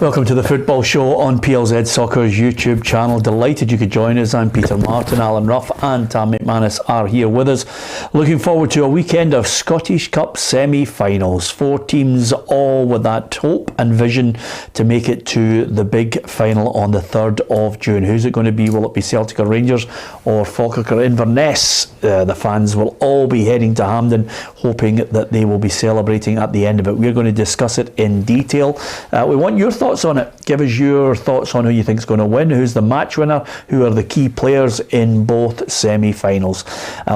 Welcome to the Football Show on PLZ Soccer's YouTube channel. Delighted you could join us. I'm Peter Martin, Alan Ruff and Tam McManus are here with us. Looking forward to a weekend of Scottish Cup semi-finals. 4 teams all with that hope and vision to make it to the big final on the 3rd of June. Who's it going to be? Will it be Celtic or Rangers or Falkirk or Inverness? The fans will all be heading to Hampden, hoping that they will be celebrating at the end of it. We're going to discuss it in detail. We want your thoughts on it. Give us your thoughts on who you think is going to win, who's the match winner, who are the key players in both semi-finals.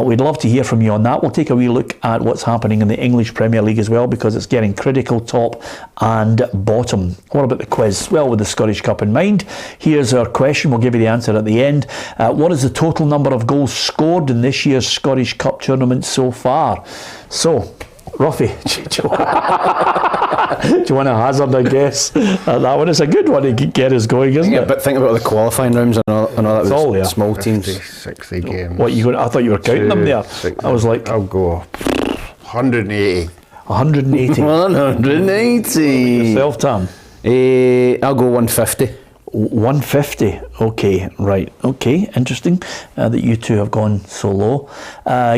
We'd love to hear from you on that. We'll take a wee look at what's happening in the English Premier League as well, because it's getting critical top and bottom. What about the quiz? Well, with the Scottish Cup in mind, here's our question. We'll give you the answer at the end. What is the total number of goals scored in this year's Scottish Cup tournament so far? So, Ruffy, do you want to hazard a guess? That one is a good one to get us going, isn't it? But think about the qualifying rounds and all that. It's all there. Small 50, teams. 60 games. What you going? I thought you were counting them there. 60. I was like, I'll go 180. 180. 180. Yourself, Tam? I'll go 150. 150. Okay, right. Okay, interesting that you two have gone so low.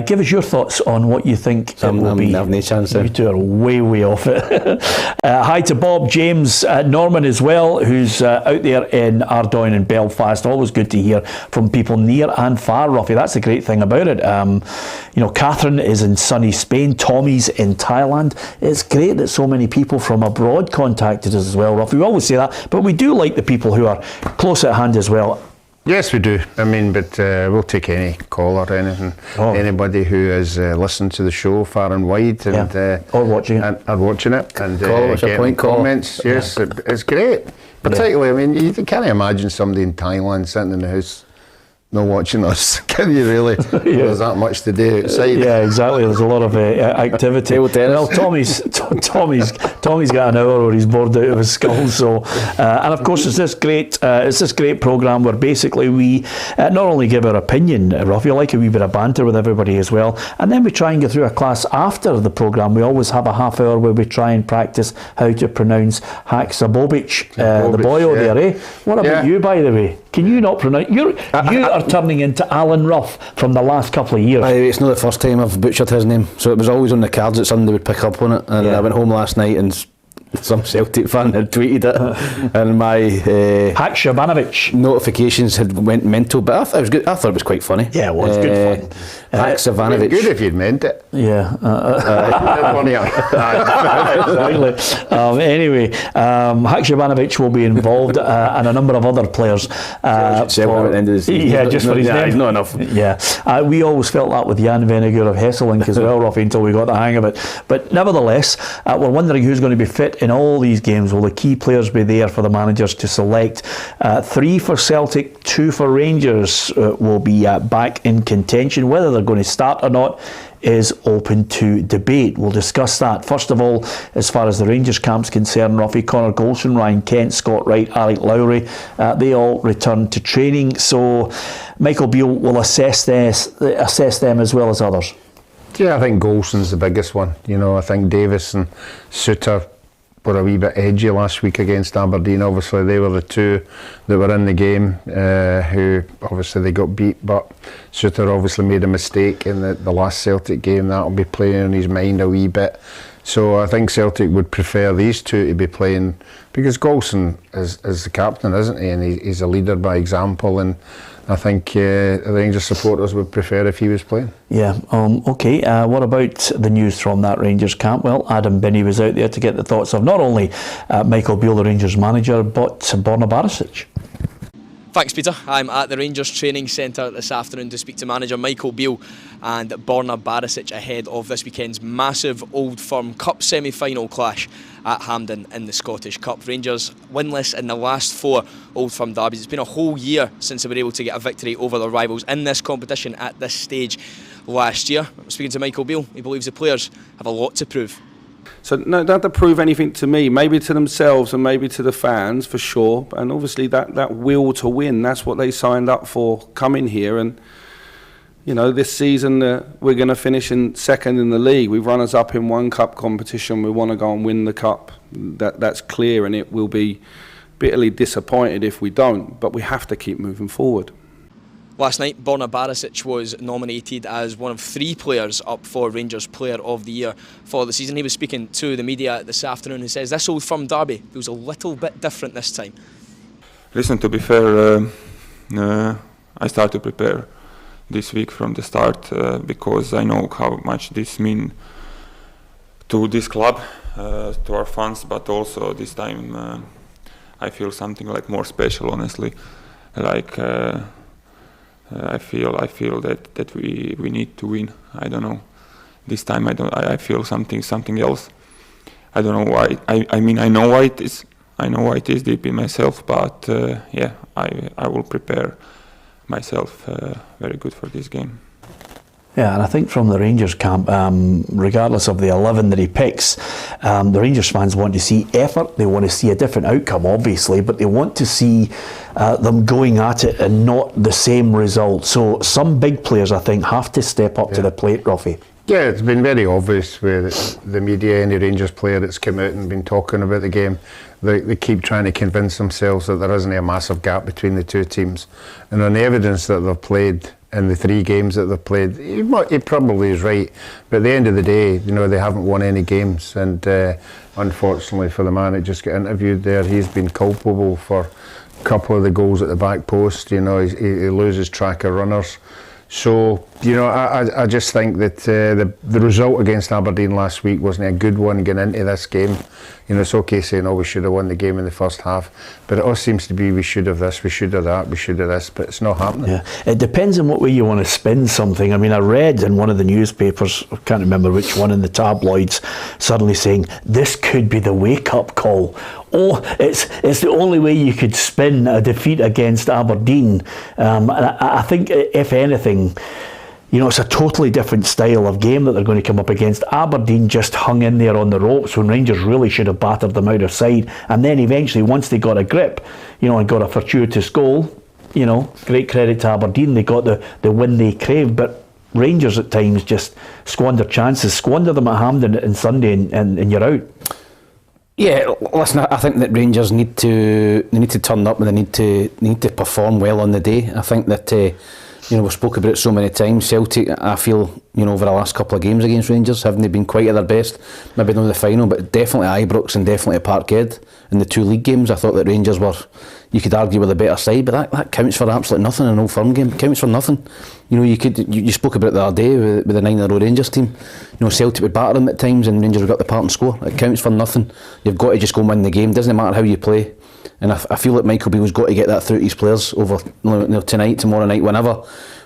Give us your thoughts on what you think it will be. I have no chance You two are way off it. Hi to Bob, James, Norman as well, who's out there in Ardoyne and Belfast. Always good to hear from people near and far, Ruffy. That's the great thing about it. Catherine is in sunny Spain. Tommy's in Thailand. It's great that so many people from abroad contacted us as well, Ruffy. We always say that, but we do like the people who are close at hand as well. Yes, we do. I mean, but we'll take any call or anything. Anybody who has listened to the show far and wide and or watching it, and watching it, and getting comments. Yes, it's great. Particularly, I mean, you can't imagine somebody in Thailand sitting in the house not watching us. Can you really? There's that much to do outside. Yeah, exactly. There's a lot of activity. Well, Tommy's got an hour where he's bored out of his skull. So, and of course, it's this great program where basically we not only give our opinion, Ruff, you like a wee bit of banter with everybody as well, and then we try and get through a class after the program. We always have a half hour where we try and practice how to pronounce Haksabovic, the boyo there, eh? What about you, by the way? Can you not pronounce? You are turning into Alan Ruff from the last couple of years. It's not the first time I've butchered his name, so it was always on the cards that somebody would pick up on it. And I went home last night and some Celtic fan had tweeted it, and my Haksabovic notifications had went mental. But I thought it was good. I thought it was quite funny. Yeah, it was good fun. Haksabovic. Good if you'd meant it. Yeah. Exactly. Anyway, Haksabovic will be involved, and a number of other players. Just for his name. He's not enough. Yeah, we always felt that with Jan Vennegoor of Hesselink as well, Ruffy, until we got the hang of it. But nevertheless, we're wondering who's going to be fit in all these games. Will the key players be there for the managers to select? 3 for Celtic, 2 for Rangers will be back in contention. Whether they're going to start or not is open to debate. We'll discuss that. First of all, as far as the Rangers camp's concerned, Ruffy, Connor Golson, Ryan Kent, Scott Wright, Alec Lowry, they all return to training. So Michael Beale will assess them as well as others. Yeah, I think Golson's the biggest one. I think Davis and Suter were a wee bit edgy last week against Aberdeen. Obviously, they were the two that were in the game who obviously they got beat, but Suter obviously made a mistake in the last Celtic game. That'll be playing on his mind a wee bit. So I think Celtic would prefer these two to be playing, because Golson is the captain, isn't he? And he's a leader by example, and I think the Rangers supporters would prefer if he was playing. Yeah, okay. What about the news from that Rangers camp? Well, Adam Binney was out there to get the thoughts of not only Michael Beale, the Rangers manager, but Borna Barisic. Thanks, Peter. I'm at the Rangers training centre this afternoon to speak to manager Michael Beale and Borna Barisic ahead of this weekend's massive Old Firm Cup semi-final clash at Hampden in the Scottish Cup. Rangers winless in the last 4 Old Firm derbies. It's been a whole year since they were able to get a victory over their rivals in this competition at this stage last year. Speaking to Michael Beale, he believes the players have a lot to prove. So no, they don't have to prove anything to me, maybe to themselves and maybe to the fans for sure. And obviously that will to win, that's what they signed up for coming here. And this season we're going to finish in second in the league. We've runners up in one cup competition. We want to go and win the cup. That's clear, and it will be bitterly disappointed if we don't, but we have to keep moving forward. Last night, Borna Barisic was nominated as one of 3 players up for Rangers Player of the Year for the season. He was speaking to the media this afternoon and says this Old Firm derby was a little bit different this time. Listen, to be fair, I started to prepare this week from the start because I know how much this means to this club, to our fans, but also this time I feel something like more special, honestly. Like I feel that we need to win. I don't know. This time I feel something else. I don't know why. I mean I know why it is. I know why it is deep in myself, but yeah, I will prepare myself very good for this game. Yeah, and I think from the Rangers camp, regardless of the 11 that he picks, the Rangers fans want to see effort. They want to see a different outcome, obviously, but they want to see them going at it and not the same result. So some big players, I think, have to step up to the plate, Ruffy. Yeah, it's been very obvious with the media, any Rangers player that's come out and been talking about the game. They keep trying to convince themselves that there isn't a massive gap between the two teams. And on the evidence that they've played in the 3 games that they've played, he probably is right. But at the end of the day, you know, they haven't won any games. And unfortunately for the man that just got interviewed there, he's been culpable for a couple of the goals at the back post. You know, he loses track of runners. So, you know, I just think that the result against Aberdeen last week wasn't a good one getting into this game. You know, it's okay saying, oh, we should have won the game in the first half, but it all seems to be we should have this, we should have that, we should have this, but it's not happening. Yeah, it depends on what way you want to spin something. I mean, I read in one of the newspapers, I can't remember which one, in the tabloids, suddenly saying this could be the wake-up call. Oh, it's the only way you could spin a defeat against Aberdeen. And I think, if anything, you know, it's a totally different style of game that they're going to come up against. Aberdeen just hung in there on the ropes when Rangers really should have battered them out of sight. And then eventually, once they got a grip, you know, and got a fortuitous goal, you know, great credit to Aberdeen. They got the win they craved. But Rangers at times just squander chances. Squander them at Hampden on Sunday and you're out. Yeah, listen, I think that Rangers need to turn up and they need to perform well on the day. I think that you know, we've spoken about it so many times. Celtic, I feel, you know, over the last couple of games against Rangers, haven't they been quite at their best? Maybe not in the final, but definitely at Ibrox and definitely at Parkhead. In the 2 league games, I thought that Rangers were, you could argue, with a better side, but that counts for absolutely nothing in an Old Firm game. It counts for nothing. You know, you spoke about it the other day with the 9-in-a-row Rangers team. You know, Celtic would batter them at times and Rangers would get the part and score. It counts for nothing. You've got to just go and win the game. Doesn't matter how you play. And I feel like Michael Beale's got to get that through to his players over, you know, tonight, tomorrow night, whenever.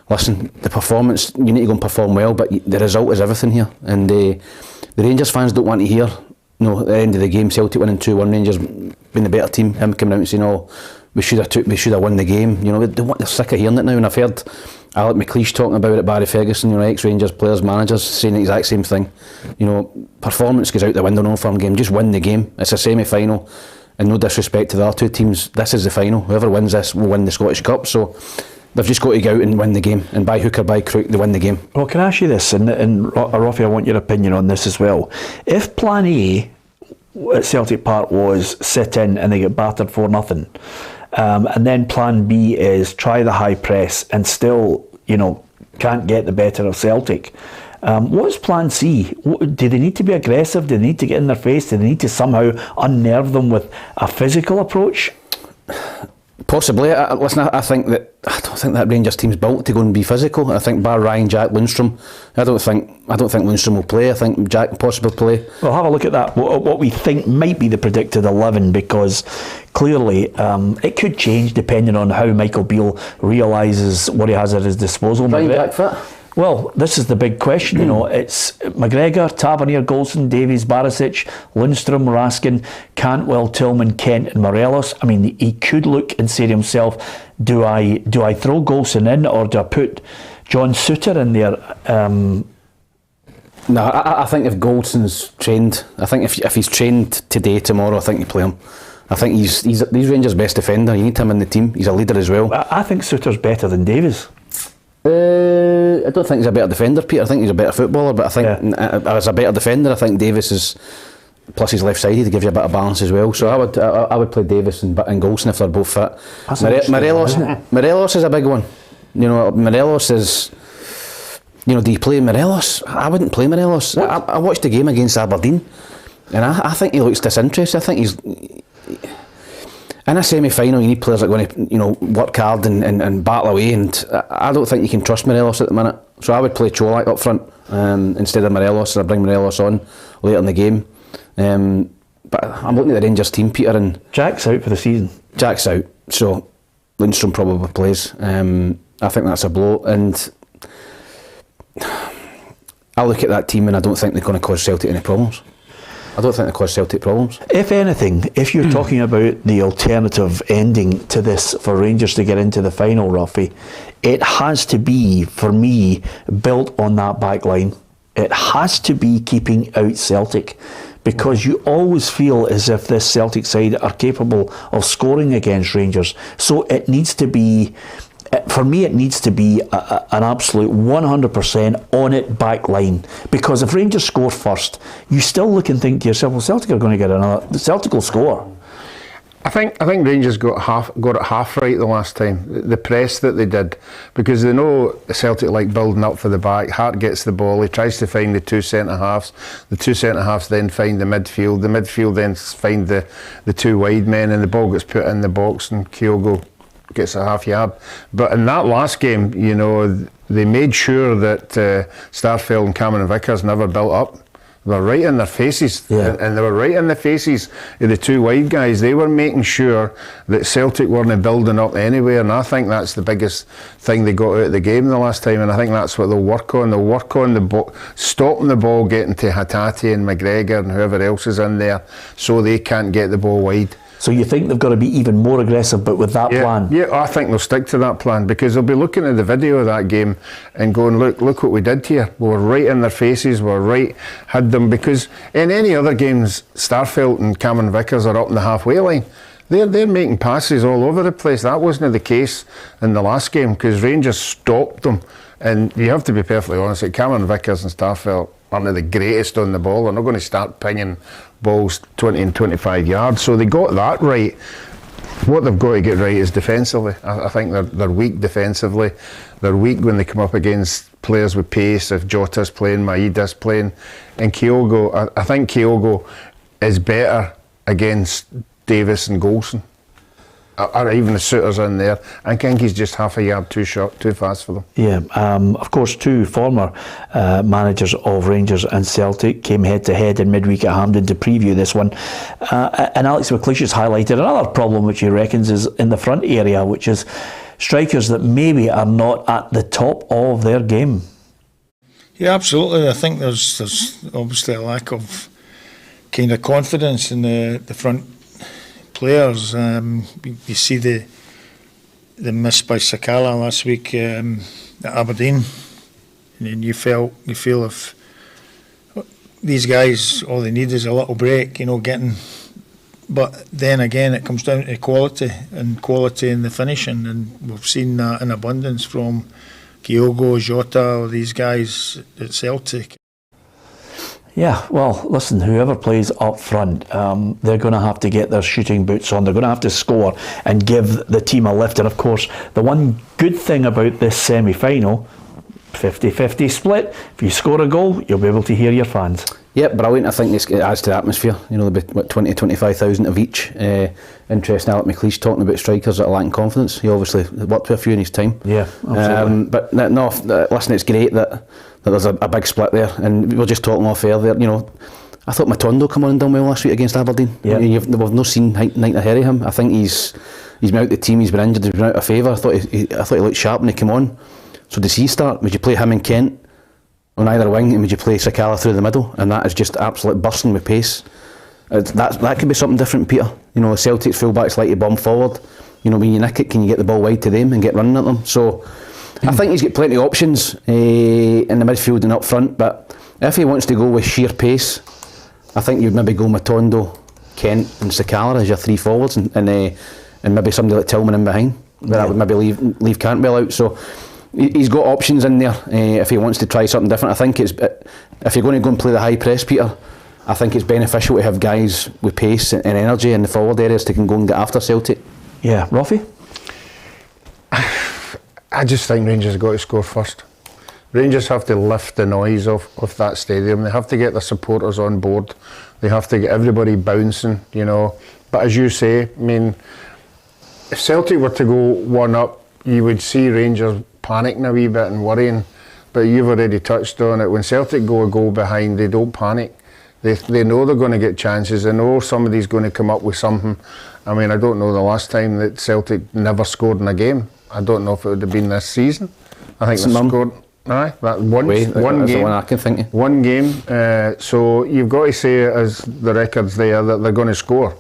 Listen, the performance, you need to go and perform well, but the result is everything here. And the Rangers fans don't want to hear, you know, at the end of the game, Celtic winning 2-1, Rangers being the better team, him coming out and saying, oh, we should have won the game. You know, they're sick of hearing it now. And I've heard Alec McLeish talking about it, Barry Ferguson, you know, ex-Rangers players, managers, saying the exact same thing. You know, performance goes out the window in an Old Firm game. Just win the game. It's a semi-final. And no disrespect to the other 2 teams, this is the final. Whoever wins this will win the Scottish Cup. So they've just got to go out and win the game, and by hook or by crook they win the game. Well, can I ask you this, and Ruffy, I want your opinion on this as well. If plan A at Celtic Park was sit in and they get battered 4-0, and then plan B is try the high press and still, you know, can't get the better of Celtic, what's plan C? Do they need to be aggressive? Do they need to get in their face? Do they need to somehow unnerve them with a physical approach? Possibly. Listen, I think that I don't think that Rangers team's built to go and be physical. I think bar Ryan, Jack, Lundstrom, I don't think Lundstrom will play. I think Jack will possibly play. Well, have a look at that. What we think might be the predicted 11, because clearly it could change depending on how Michael Beale realises what he has at his disposal. Ryan Jack fit? Well, this is the big question, you know. It's McGregor, Tavernier, Golson, Davies, Barisic, Lundstrom, Raskin, Cantwell, Tillman, Kent and Morelos. I mean, he could look and say to himself, do I throw Golson in, or do I put John Souttar in there? No, I think if Golson's trained, I think if he's trained today, tomorrow, I think you play him. I think he's Rangers' best defender. You need him in the team. He's a leader as well. I think Souttar's better than Davies. I don't think he's a better defender, Peter. I think he's a better footballer, but I think as a better defender, I think Davis is plus he's left-sided to give you a bit of balance as well. So I would play Davis and Golson if they're both fit. Morelos is a big one. You know, Morelos is. You know, do you play Morelos? I wouldn't play Morelos. I watched the game against Aberdeen, and I think he looks disinterested. I think he's in a semi-final. You need players that are going to, you know, work hard and battle away. And I don't think you can trust Morelos at the minute. So I would play Cholak up front instead of Morelos, and I bring Morelos on later in the game. But I'm looking at the Rangers team, Peter, and Jack's out for the season. Jack's out, so Lundstrom probably plays. I think that's a blow, and I look at that team and I don't think they're going to cause Celtic any problems. I don't think they cause Celtic problems. If anything, if you're talking about the alternative ending to this for Rangers to get into the final, Ruffy, it has to be, for me, built on that back line. It has to be keeping out Celtic, because you always feel as if this Celtic side are capable of scoring against Rangers. So it needs to be, for me, it needs to be an absolute 100% on it back line, because if Rangers score first, you still look and think to yourself, well, Celtic are going to get another. Celtic will score. I think Rangers got it half right the last time. The press that they did, because they know Celtic like building up for the back. Hart gets the ball, he tries to find the two centre halves. The two centre halves then find the midfield. The midfield then find the two wide men, and the ball gets put in the box, and Kyogo gets a half yard. But in that last game, you know, they made sure that Starfelt and Cameron Vickers never built up. They were right in their faces, and they were right in the faces of the two wide guys. They were making sure that Celtic weren't building up anywhere, and I think that's the biggest thing they got out of the game the last time, and I think that's what they'll work on. They'll work on stopping the ball getting to Hatate and McGregor and whoever else is in there, so they can't get the ball wide. So you think they've got to be even more aggressive, but with that plan? Yeah, I think they'll stick to that plan, because they'll be looking at the video of that game and going, look what we did here. We were right in their faces, had them, because in any other games, Starfelt and Cameron Vickers are up in the halfway line. They're making passes all over the place. That wasn't the case in the last game, because Rangers stopped them. And you have to be perfectly honest, that Cameron Vickers and Starfelt aren't the greatest on the ball. They're not going to start pinging balls 20 and 25 yards. So they got that right. What they've got to get right is defensively. I think they're weak defensively. They're weak when they come up against players with pace. If Jota's playing, Maeda's playing, and Kyogo, I think Kyogo is better against Davis and Golson, or even the Souters in there. I think he's just half a yard too fast for them. Yeah, of course, two former managers of Rangers and Celtic came head to head in midweek at Hampden to preview this one. And Alex McLeish has highlighted another problem which he reckons is in the front area, which is strikers that maybe are not at the top of their game. Yeah, absolutely. I think there's obviously a lack of kind of confidence in the front players. You see the miss by Sakala last week at Aberdeen, and you feel if these guys, all they need is a little break, you know, but then again it comes down to quality in the finishing, and we've seen that in abundance from Kyogo, Jota, or these guys at Celtic. Yeah, well, listen, whoever plays up front, they're going to have to get their shooting boots on. They're going to have to score and give the team a lift. And of course, the one good thing about this semi-final, 50-50 split. If you score a goal, you'll be able to hear your fans. Yeah, brilliant. I think this adds to the atmosphere. You know, there'll be 20 to 25,000 of each. Interesting, Alex McLeish talking about strikers that are lacking confidence. He obviously worked with a few in his time. Yeah, absolutely. But no, listen, it's great that there's a big split there. And we were just talking off air there, you know, I thought Matondo come on and done well last week against Aberdeen. Yeah. We've not seen night ahead of him. I think he's been out the team, he's been injured, he's been out of favour. I thought he looked sharp when he came on. So does he start? Would you play him and Kent on either wing, and would you play Sakala through the middle? And that is just absolute bursting with pace. That could be something different, Peter. You know, Celtic's fullbacks like to bomb forward. You know, when you nick it, can you get the ball wide to them and get running at them? So I think he's got plenty of options in the midfield and up front, but if he wants to go with sheer pace, I think you'd maybe go Matondo, Kent and Sakala as your three forwards, and maybe somebody like Tillman in behind. That would maybe leave Cantwell out. So he's got options in there if he wants to try something different. I think if you're going to go and play the high press, Peter, I think it's beneficial to have guys with pace and energy in the forward areas to can go and get after Celtic. Yeah, Ruffy? I just think Rangers have got to score first. Rangers have to lift the noise of that stadium. They have to get the supporters on board. They have to get everybody bouncing, you know. But as you say, I mean, if Celtic were to go 1-up, you would see Rangers panicking a wee bit and worrying. But you've already touched on it. When Celtic go a goal behind, they don't panic. They know they're going to get chances. They know somebody's going to come up with something. I mean, I don't know the last time that Celtic never scored in a game. I don't know if it would have been this season. I think they scored. Aye, that one game. The one I can think of. One game. So you've got to say, as the record's there, that they're going to score.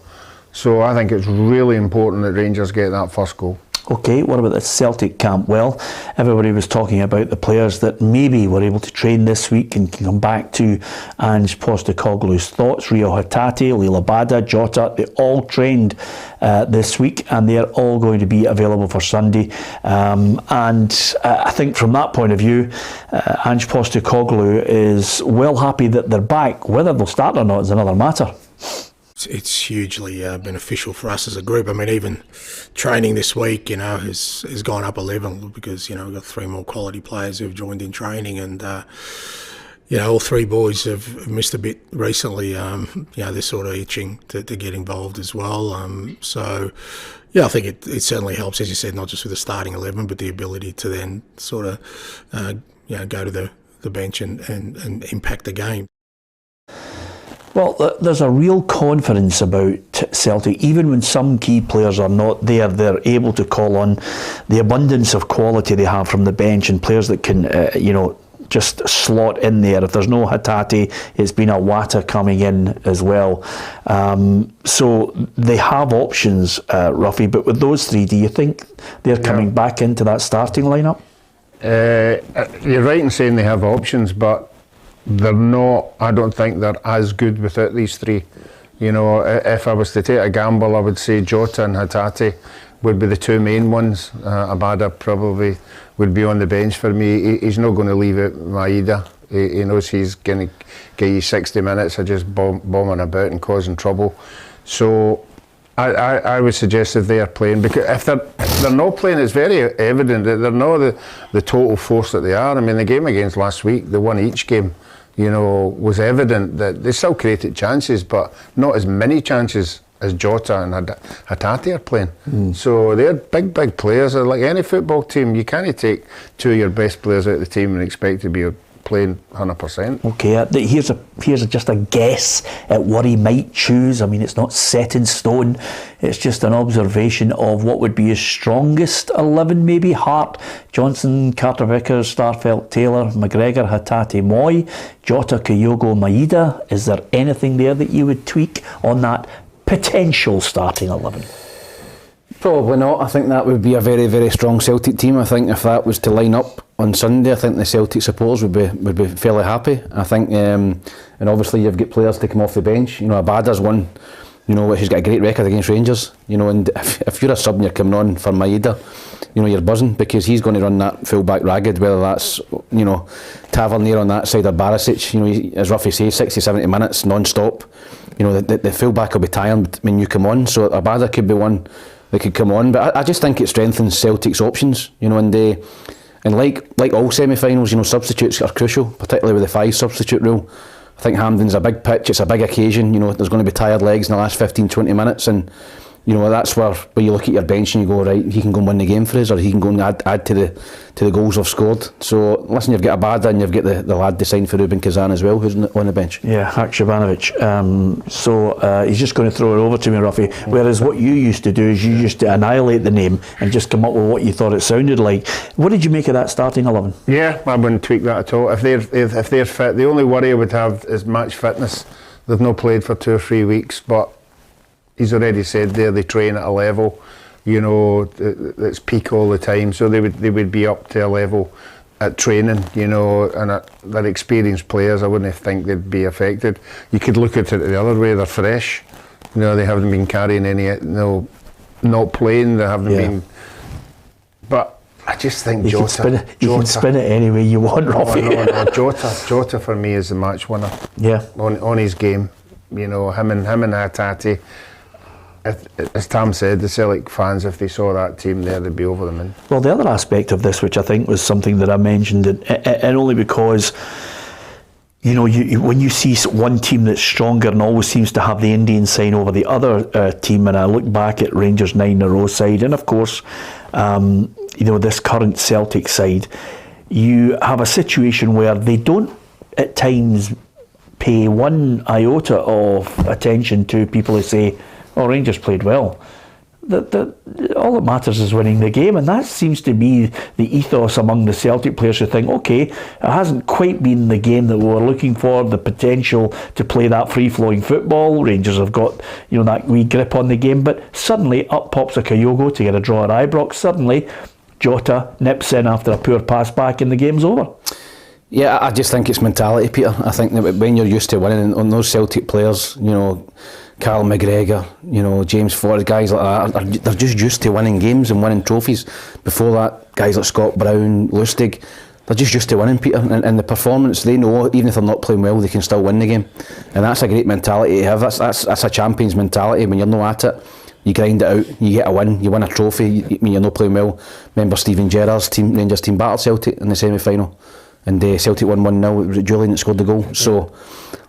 So I think it's really important that Rangers get that first goal. Okay, what about the Celtic camp? Well, everybody was talking about the players that maybe were able to train this week and can come back to Ange Postecoglou's thoughts. Rio Hatate, Lila Bada, Jota, they all trained this week and they're all going to be available for Sunday. I think from that point of view, Ange Postecoglou is well happy that they're back. Whether they'll start or not is another matter. It's hugely beneficial for us as a group. I mean, even training this week, you know, has gone up a level because, you know, we've got 3 more quality players who've joined in training, and you know, all 3 boys have missed a bit recently. You know, they're sort of itching to get involved as well. So yeah, I think it certainly helps, as you said, not just with the starting 11, but the ability to then sort of you know, go to the bench and impact the game. Well, there's a real confidence about Celtic. Even when some key players are not there, they're able to call on the abundance of quality they have from the bench and players that can, you know, just slot in there. If there's no Hatate, it's been a Wata coming in as well. So they have options, Ruffy, but with those 3, do you think they're coming back into that starting lineup? You're right in saying they have options, but they're not. I don't think they're as good without these 3. You know, if I was to take a gamble, I would say Jota and Hatate would be the 2 main ones. Abada probably would be on the bench for me. He's not going to leave it Maeda. He knows he's going to get you 60 minutes of just bombing about and causing trouble. So I would suggest if they are playing, because if they're not playing, it's very evident that they're not the total force that they are. I mean, the game against last week, they won each game, you know, was evident that they still created chances, but not as many chances as Jota and Hatate are playing. So they're big players. They're like any football team. You can't take 2 of your best players out of the team and expect to be playing 100%. Okay, here's just a guess at what he might choose. I mean, it's not set in stone. It's just an observation of what would be his strongest 11, maybe. Hart, Johnson, Carter-Vickers, Starfelt, Taylor, McGregor, Hatate, Moy, Jota, Kyogo, Maeda. Is there anything there that you would tweak on that potential starting 11? Probably not. I think that would be a very, very strong Celtic team. I think if that was to line up on Sunday, I think the Celtic supporters would be fairly happy. I think, and obviously you've got players to come off the bench. You know, Abada's one, you know, he's got a great record against Rangers. You know, and if you're a sub and you're coming on for Maeda, you know, you're buzzing because he's going to run that full back ragged, whether that's, you know, Tavernier on that side or Barisic. You know, as Ruffy says, 60-70 minutes non-stop. You know, the full back will be tired when you come on. So Abada could be one that could come on, but I just think it strengthens Celtic's options, you know, and like all semi-finals, you know, substitutes are crucial, particularly with the 5 substitute rule. I think Hampden's a big pitch, it's a big occasion, you know, there's going to be tired legs in the last 15-20 minutes, and you know, that's where you look at your bench and you go, right, he can go and win the game for us, or he can go and add to the goals we've scored. So listen, you've got Abada and you've got the lad they signed for Ruben Kazan as well, who's on the bench. Yeah, Haksabanovic. So he's just going to throw it over to me, Ruffy. Whereas what you used to do is you used to annihilate the name and just come up with what you thought it sounded like. What did you make of that starting 11? Yeah, I wouldn't tweak that at all. If they're fit, the only worry I would have is match fitness. They've not played for 2 or 3 weeks, but he's already said there they train at a level, you know, that's peak all the time. So they would be up to a level at training, you know, and they're experienced players. I wouldn't think they'd be affected. You could look at it the other way. They're fresh, you know. They haven't been carrying any, not playing. They haven't been. But I just think you Jota. You can spin it any way you want, Ruffy. No, Jota for me is the match winner. Yeah. On his game. You know, him and Hatate. As Tam said, the Celtic fans, if they saw that team there, they'd be over the moon. Well, the other aspect of this, which I think was something that I mentioned, and only because, you know, when you see one team that's stronger and always seems to have the Indian sign over the other team, and I look back at Rangers' 9 in a row side, and of course, you know, this current Celtic side, you have a situation where they don't at times pay one iota of attention to people who say, "Oh, Rangers played well." All that matters is winning the game, and that seems to be the ethos among the Celtic players who think, okay, it hasn't quite been the game that we were looking for, the potential to play that free-flowing football. Rangers have got, you know, that wee grip on the game, but suddenly up pops a Kyogo to get a draw at Ibrox. Suddenly Jota nips in after a poor pass back and the game's over. Yeah, I just think it's mentality, Peter. I think that when you're used to winning, and those Celtic players, you know, Carl McGregor, you know, James Ford, guys like that, they're just used to winning games and winning trophies. Before that, guys like Scott Brown, Lustig, they're just used to winning, Peter. And the performance, they know, even if they're not playing well, they can still win the game. And that's a great mentality to have. That's a champion's mentality. When you're not at it, you grind it out, you get a win, you win a trophy. When you're not playing well, remember Stephen Gerrard's team, Rangers team battled Celtic in the semi-final. And Celtic won 1-0. It was Julian that scored the goal. So,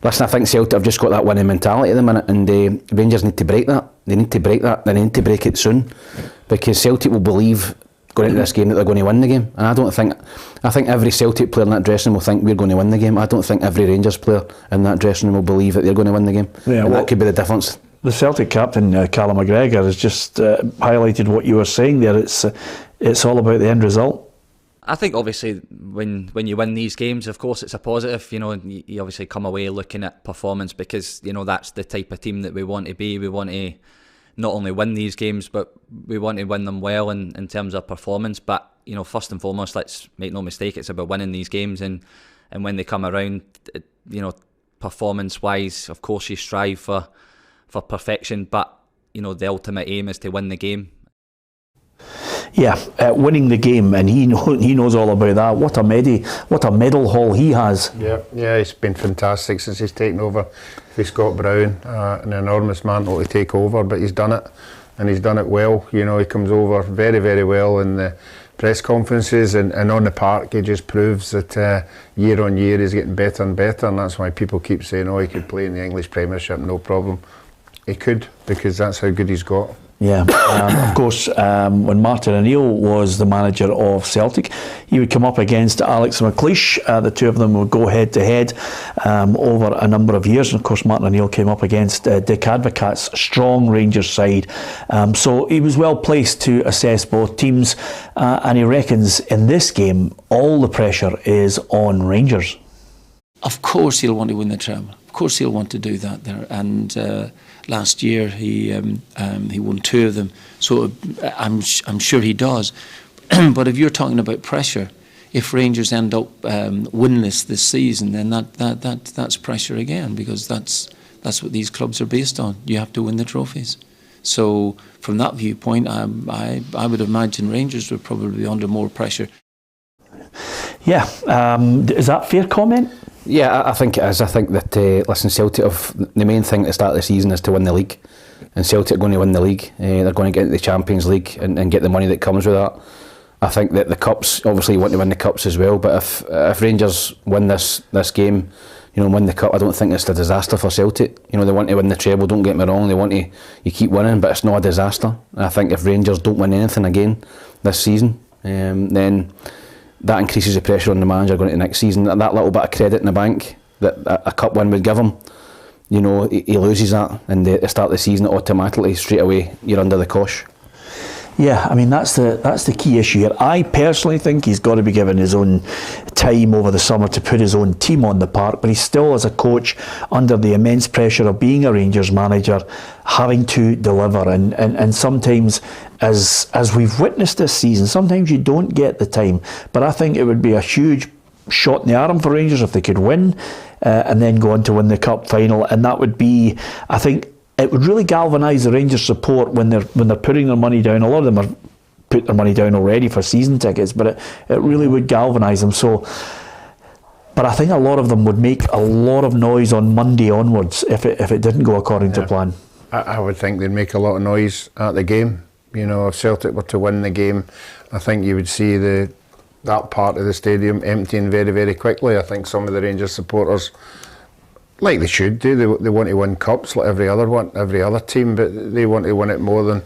listen, I think Celtic have just got that winning mentality at the minute, and Rangers need to break that. They need to break that. They need to break it soon, because Celtic will believe going into this game that they're going to win the game. And I think every Celtic player in that dressing room will think we're going to win the game. I don't think every Rangers player in that dressing room will believe that they're going to win the game. Yeah, and that could be the difference. The Celtic captain, Callum McGregor, has just highlighted what you were saying there. It's all about the end result. I think obviously when you win these games, of course it's a positive. You know, you obviously come away looking at performance, because you know that's the type of team that we want to be. We want to not only win these games, but we want to win them well in terms of performance. But you know, first and foremost, let's make no mistake, it's about winning these games. And when they come around, you know, performance wise, of course you strive for perfection, but you know the ultimate aim is to win the game. Yeah, winning the game, and he knows all about that. What a medal haul he has. Yeah, he's been fantastic since he's taken over with Scott Brown. An enormous mantle to take over, but he's done it, and he's done it well. You know, he comes over very, very well in the press conferences, and on the park he just proves that year on year he's getting better and better, and that's why people keep saying, oh, he could play in the English Premiership, no problem. He could, because that's how good he's got. Yeah, of course, when Martin O'Neill was the manager of Celtic, he would come up against Alex McLeish. The two of them would go head to head over a number of years. And of course, Martin O'Neill came up against Dick Advocaat's strong Rangers side. So he was well placed to assess both teams. And he reckons in this game, all the pressure is on Rangers. Of course, he'll want to win the treble. Of course, he'll want to do that there. And last year he won 2 of them, so I'm sure he does. But if you're talking about pressure, if Rangers end up winless this season, then that's pressure again, because that's what these clubs are based on. You have to win the trophies. So from that viewpoint, I would imagine Rangers would probably be under more pressure. Yeah, is that a fair comment? Yeah, I think it is. I think that, listen, Celtic, the main thing at the start of the season is to win the league. And Celtic are going to win the league. They're going to get into the Champions League and get the money that comes with that. I think that the Cups, obviously you want to win the Cups as well, but if Rangers win this game, you know, win the Cup, I don't think it's a disaster for Celtic. You know, they want to win the treble, don't get me wrong, they want to, you keep winning, but it's not a disaster. And I think if Rangers don't win anything again this season, then that increases the pressure on the manager going into next season. That little bit of credit in the bank that a cup win would give him, you know, he loses that, and at the start of the season automatically straight away you're under the cosh. Yeah, I mean that's the key issue here. I personally think he's got to be given his own time over the summer to put his own team on the park, but he's still, as a coach, under the immense pressure of being a Rangers manager, having to deliver, and sometimes, as we've witnessed this season, sometimes you don't get the time. But I think it would be a huge shot in the arm for Rangers if they could win and then go on to win the cup final, and that would be, I think, it would really galvanise the Rangers support when they're putting their money down. A lot of them have put their money down already for season tickets, but it really would galvanise them. So but I think a lot of them would make a lot of noise on Monday onwards if it didn't go according to plan. I would think they'd make a lot of noise at the game. You know, if Celtic were to win the game, I think you would see that part of the stadium emptying very, very quickly. I think some of the Rangers supporters, like they should do, they want to win cups like every other team, but they want to win it more than,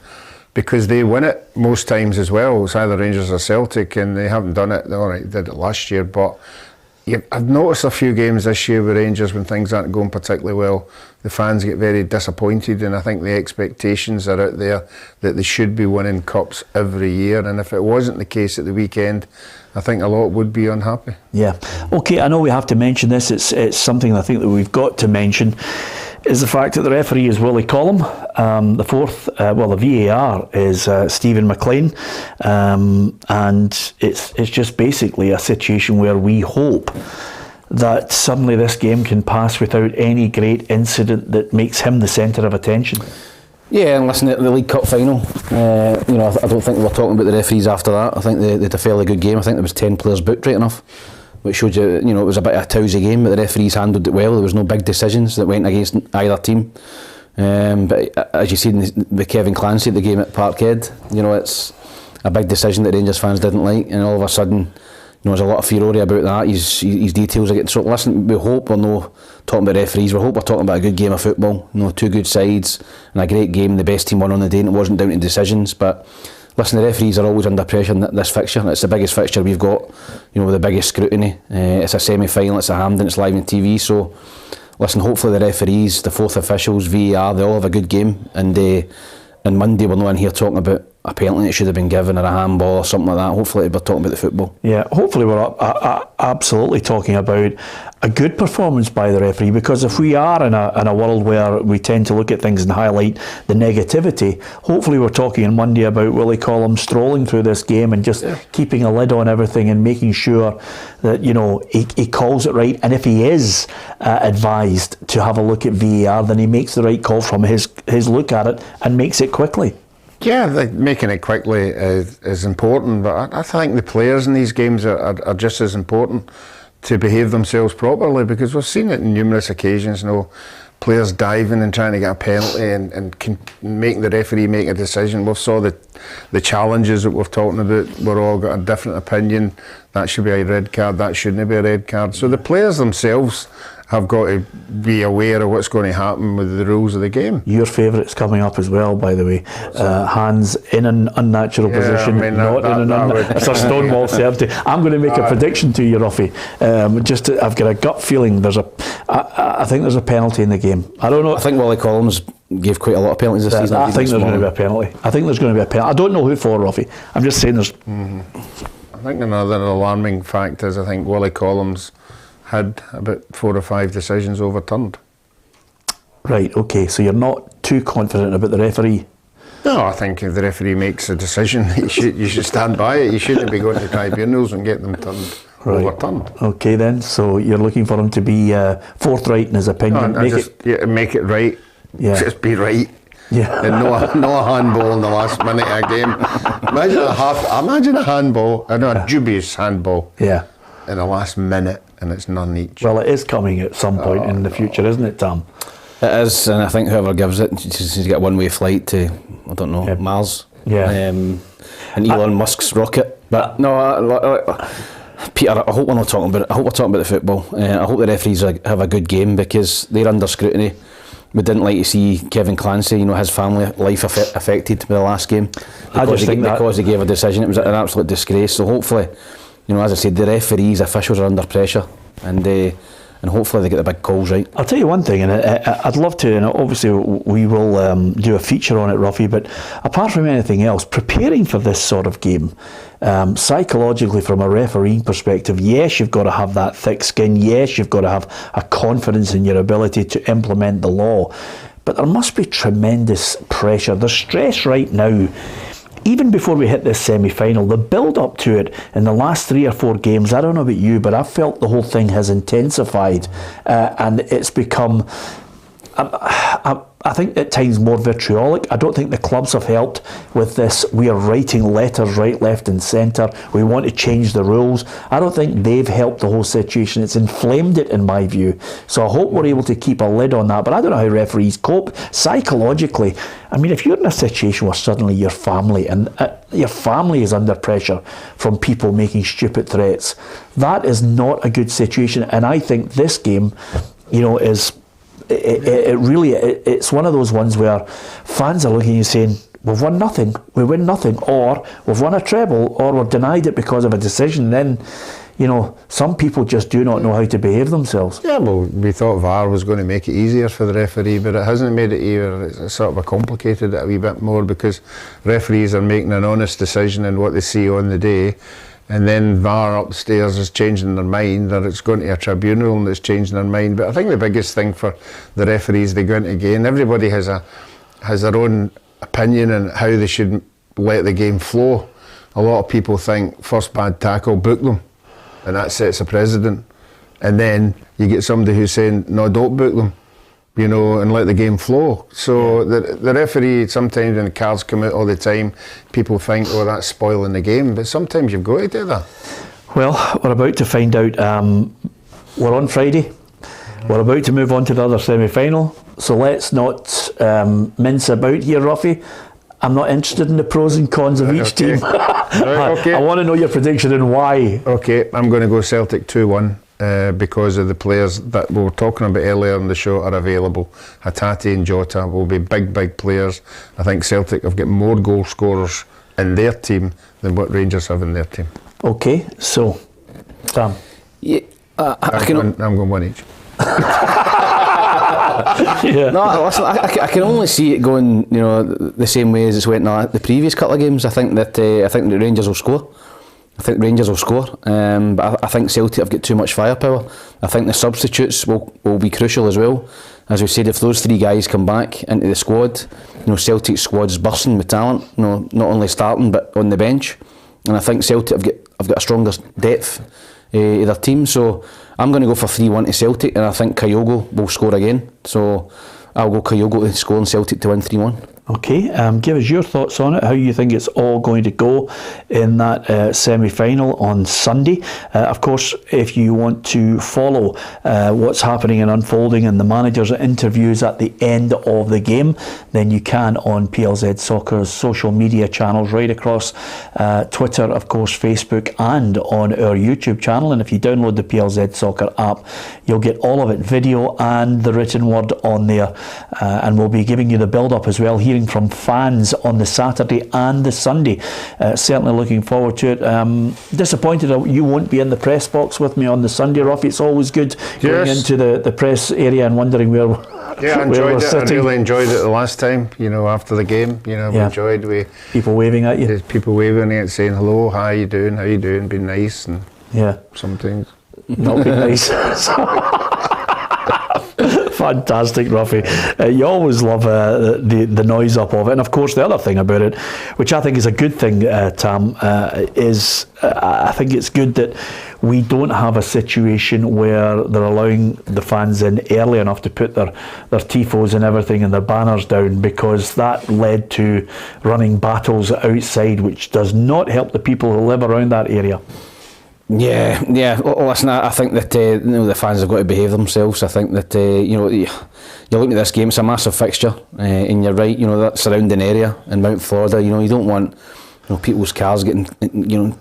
because they win it most times as well. It's either Rangers or Celtic, and they haven't done it. All right, they did it last year, but I've noticed a few games this year with Rangers when things aren't going particularly well, the fans get very disappointed, and I think the expectations are out there that they should be winning cups every year, and if it wasn't the case at the weekend, I think a lot would be unhappy. Yeah. Okay, I know we have to mention this. It's something I think that we've got to mention, is the fact that the referee is Willie Collum. The fourth, the VAR is Stephen McLean, and it's just basically a situation where we hope that suddenly this game can pass without any great incident that makes him the centre of attention. Yeah, and listen, at the League Cup final, I don't think we were talking about the referees after that. I think they had a fairly good game. I think there was 10 players booked, right enough, which showed you, it was a bit of a tousy game, but the referees handled it well. There was no big decisions that went against either team. But as you see with Kevin Clancy at the game at Parkhead, it's a big decision that Rangers fans didn't like, and all of a sudden, there's a lot of furore about that. His details are getting so. Listen, we hope we're not talking about referees. We hope we're talking about a good game of football. Two good sides and a great game. The best team won on the day, and it wasn't down to decisions. But listen, the referees are always under pressure in this fixture. It's the biggest fixture we've got. With the biggest scrutiny. It's a semi-final. It's a Hampden. It's live on TV. So, listen. Hopefully, the referees, the fourth officials, VAR, they all have a good game. And on Monday, we're not in here talking about a penalty that should have been given or a handball or something like that. Hopefully we're talking about the football. Yeah, hopefully we're absolutely talking about a good performance by the referee, because if we are in a world where we tend to look at things and highlight the negativity, hopefully we're talking on Monday about Willie Collum strolling through this game and just keeping a lid on everything and making sure that he calls it right, and if he is advised to have a look at VAR, then he makes the right call from his look at it and makes it quickly. Yeah, making it quickly is important, but I think the players in these games are just as important to behave themselves properly, because we've seen it on numerous occasions, players diving and trying to get a penalty and making the referee make a decision. We've saw the challenges that we've talked about, we've all got a different opinion. That should be a red card, that shouldn't be a red card. So the players themselves have got to be aware of what's going to happen with the rules of the game. Your favourite's coming up as well, by the way. Hands in an unnatural position, it's a stonewall certainty. I'm going to make a prediction to you, Ruffy. I've got a gut feeling I think there's a penalty in the game. I don't know. I think Willie Collins gave quite a lot of penalties this season. I think there's going to be a penalty. I don't know who for, Ruffy. I'm just saying there's... I think another alarming fact is I think Willie Collins had about 4 or 5 decisions overturned. Right, okay, so you're not too confident about the referee? No, I think if the referee makes a decision, you should stand by it. You shouldn't be going to tribunals and get them overturned. Okay then, so you're looking for him to be forthright in his opinion. Make it right. Yeah. Just be right. Yeah. And no handball in the last minute of a game. Imagine a handball, a dubious handball. Yeah. In the last minute, and it's none each. Well, it is coming at some point in the future, isn't it, Tom? It is, and I think whoever gives it just needs to get a one-way flight to, I don't know, Mars. Yeah. And Elon Musk's rocket. But Peter, I hope we're talking about the football. I hope the referees have a good game, because they're under scrutiny. We didn't like to see Kevin Clancy, his family life affected by the last game because he gave a decision. It was an absolute disgrace. So hopefully, as I said, the referees, officials are under pressure, and hopefully they get the big calls right. I'll tell you one thing, and I'd love to, and obviously we will do a feature on it, Ruffy, but apart from anything else, preparing for this sort of game, psychologically from a refereeing perspective, yes, you've got to have that thick skin, yes, you've got to have a confidence in your ability to implement the law, but there must be tremendous pressure. There's stress right now. Even before we hit this semi-final, the build-up to it in the last 3 or 4 games, I don't know about you, but I've felt the whole thing has intensified, and it's become a I think at times more vitriolic. I don't think the clubs have helped with this. We are writing letters right, left and centre. We want to change the rules. I don't think they've helped the whole situation. It's inflamed it in my view. So I hope we're able to keep a lid on that. But I don't know how referees cope psychologically. I mean, if you're in a situation where suddenly your family is under pressure from people making stupid threats, that is not a good situation. And I think this game, is... It's one of those ones where fans are looking at you saying, we've won nothing, we win nothing, or we've won a treble, or we're denied it because of a decision. Then, some people just do not know how to behave themselves. Yeah, well, we thought VAR was going to make it easier for the referee, but it hasn't made it easier. It's sort of complicated it a wee bit more, because referees are making an honest decision in what they see on the day. And then VAR upstairs is changing their mind, or it's going to a tribunal and it's changing their mind. But I think the biggest thing for the referees, they go into a game, everybody has their own opinion on how they should let the game flow. A lot of people think first bad tackle, book them, and that sets a precedent. And then you get somebody who's saying, no, don't book them, and let the game flow. So the referee, sometimes when the cards come out all the time, people think, oh, that's spoiling the game. But sometimes you've got to do that. Well, we're about to find out. We're on Friday. We're about to move on to the other semi-final. So let's not mince about here, Ruffy. I'm not interested in the pros and cons of each team. I want to know your prediction and why. Okay, I'm going to go Celtic 2-1. Because of the players that we were talking about earlier in the show are available. Hatate and Jota will be big players. I think Celtic have got more goal scorers in their team than what Rangers have in their team. Okay, so Sam. Yeah, I'm going one each. Yeah. No, listen, I can only see it going, the same way as it's went in the previous couple of games. I think that the Rangers will score. But I think Celtic have got too much firepower. I think the substitutes will be crucial as well. As we said, if those three guys come back into the squad, Celtic's squad's bursting with talent. Not only starting but on the bench. And I think Celtic have got a stronger depth of their team. So I'm going to go for 3-1 to Celtic, and I think Kyogo will score again. So I'll go Kyogo to score and Celtic to win 3-1. Okay, give us your thoughts on it, how you think it's all going to go in that semi-final on Sunday. Of course, if you want to follow what's happening and unfolding and the manager's interviews at the end of the game, then you can on PLZ Soccer's social media channels right across Twitter, of course, Facebook, and on our YouTube channel. And if you download the PLZ Soccer app, you'll get all of it, video and the written word on there. And we'll be giving you the build-up as well, hearing from fans on the Saturday and the Sunday. Certainly looking forward to it. Disappointed you won't be in the press box with me on the Sunday, Ruffy. It's always good going into the press area and wondering where I enjoyed it. I really enjoyed it the last time, after the game. We enjoyed people waving at you. There's people waving at you saying hello, how you doing, being nice, and sometimes not being nice. Fantastic, Ruffy. You always love the noise up of it. And of course the other thing about it, which I think is a good thing, Tam, is I think it's good that we don't have a situation where they're allowing the fans in early enough to put their tifos and everything and their banners down, because that led to running battles outside, which does not help the people who live around that area. Yeah. Listen, I think that the fans have got to behave themselves. I think that you're looking at this game; it's a massive fixture, and you're right. That surrounding area in Mount Florida. You don't want people's cars getting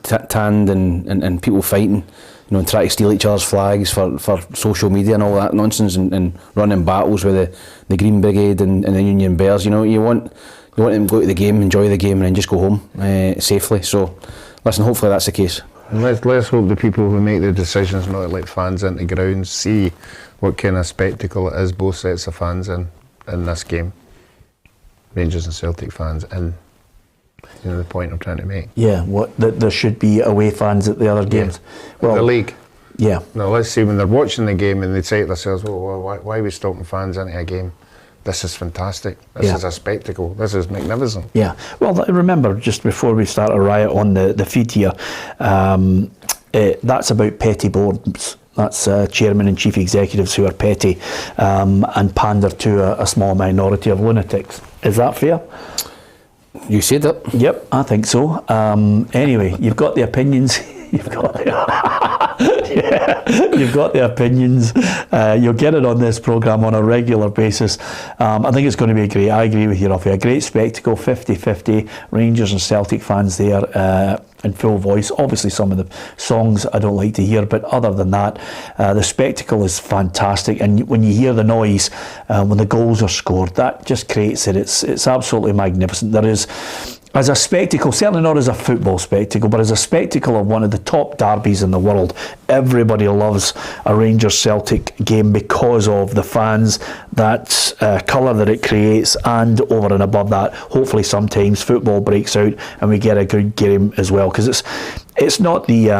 tanned and people fighting, and trying to steal each other's flags for social media and all that nonsense, and running battles with the Green Brigade and the Union Bears. You want them to go to the game, enjoy the game, and then just go home safely. So, listen, hopefully that's the case. And let's hope the people who make the decisions not to let fans into grounds see what kind of spectacle it is, both sets of fans in this game. Rangers and Celtic fans in. The point I'm trying to make. Yeah, that there should be away fans at the other games. Well, the league. Yeah. No, let's see, when they're watching the game and they say to themselves, well, why are we stopping fans into a game? This is fantastic. This is a spectacle. This is magnificent. Yeah. Well, remember, just before we start a riot on the feed here, that's about petty boards. That's chairmen and chief executives who are petty and pander to a small minority of lunatics. Is that fair? You said it. Yep, I think so. Anyway, you've got the opinions. You've got the opinions. You'll get it on this programme on a regular basis. I think it's going to be great. I agree with you, Ruffy. A great spectacle, 50-50. Rangers and Celtic fans there in full voice. Obviously some of the songs I don't like to hear, but other than that, the spectacle is fantastic. And when you hear the noise, when the goals are scored, that just creates it. It's absolutely magnificent. There is, as a spectacle, certainly not as a football spectacle, but as a spectacle of one of the top derbies in the world, everybody loves a Rangers-Celtic game because of the fans, that colour that it creates, and over and above that, hopefully sometimes football breaks out and we get a good game as well, because it's not the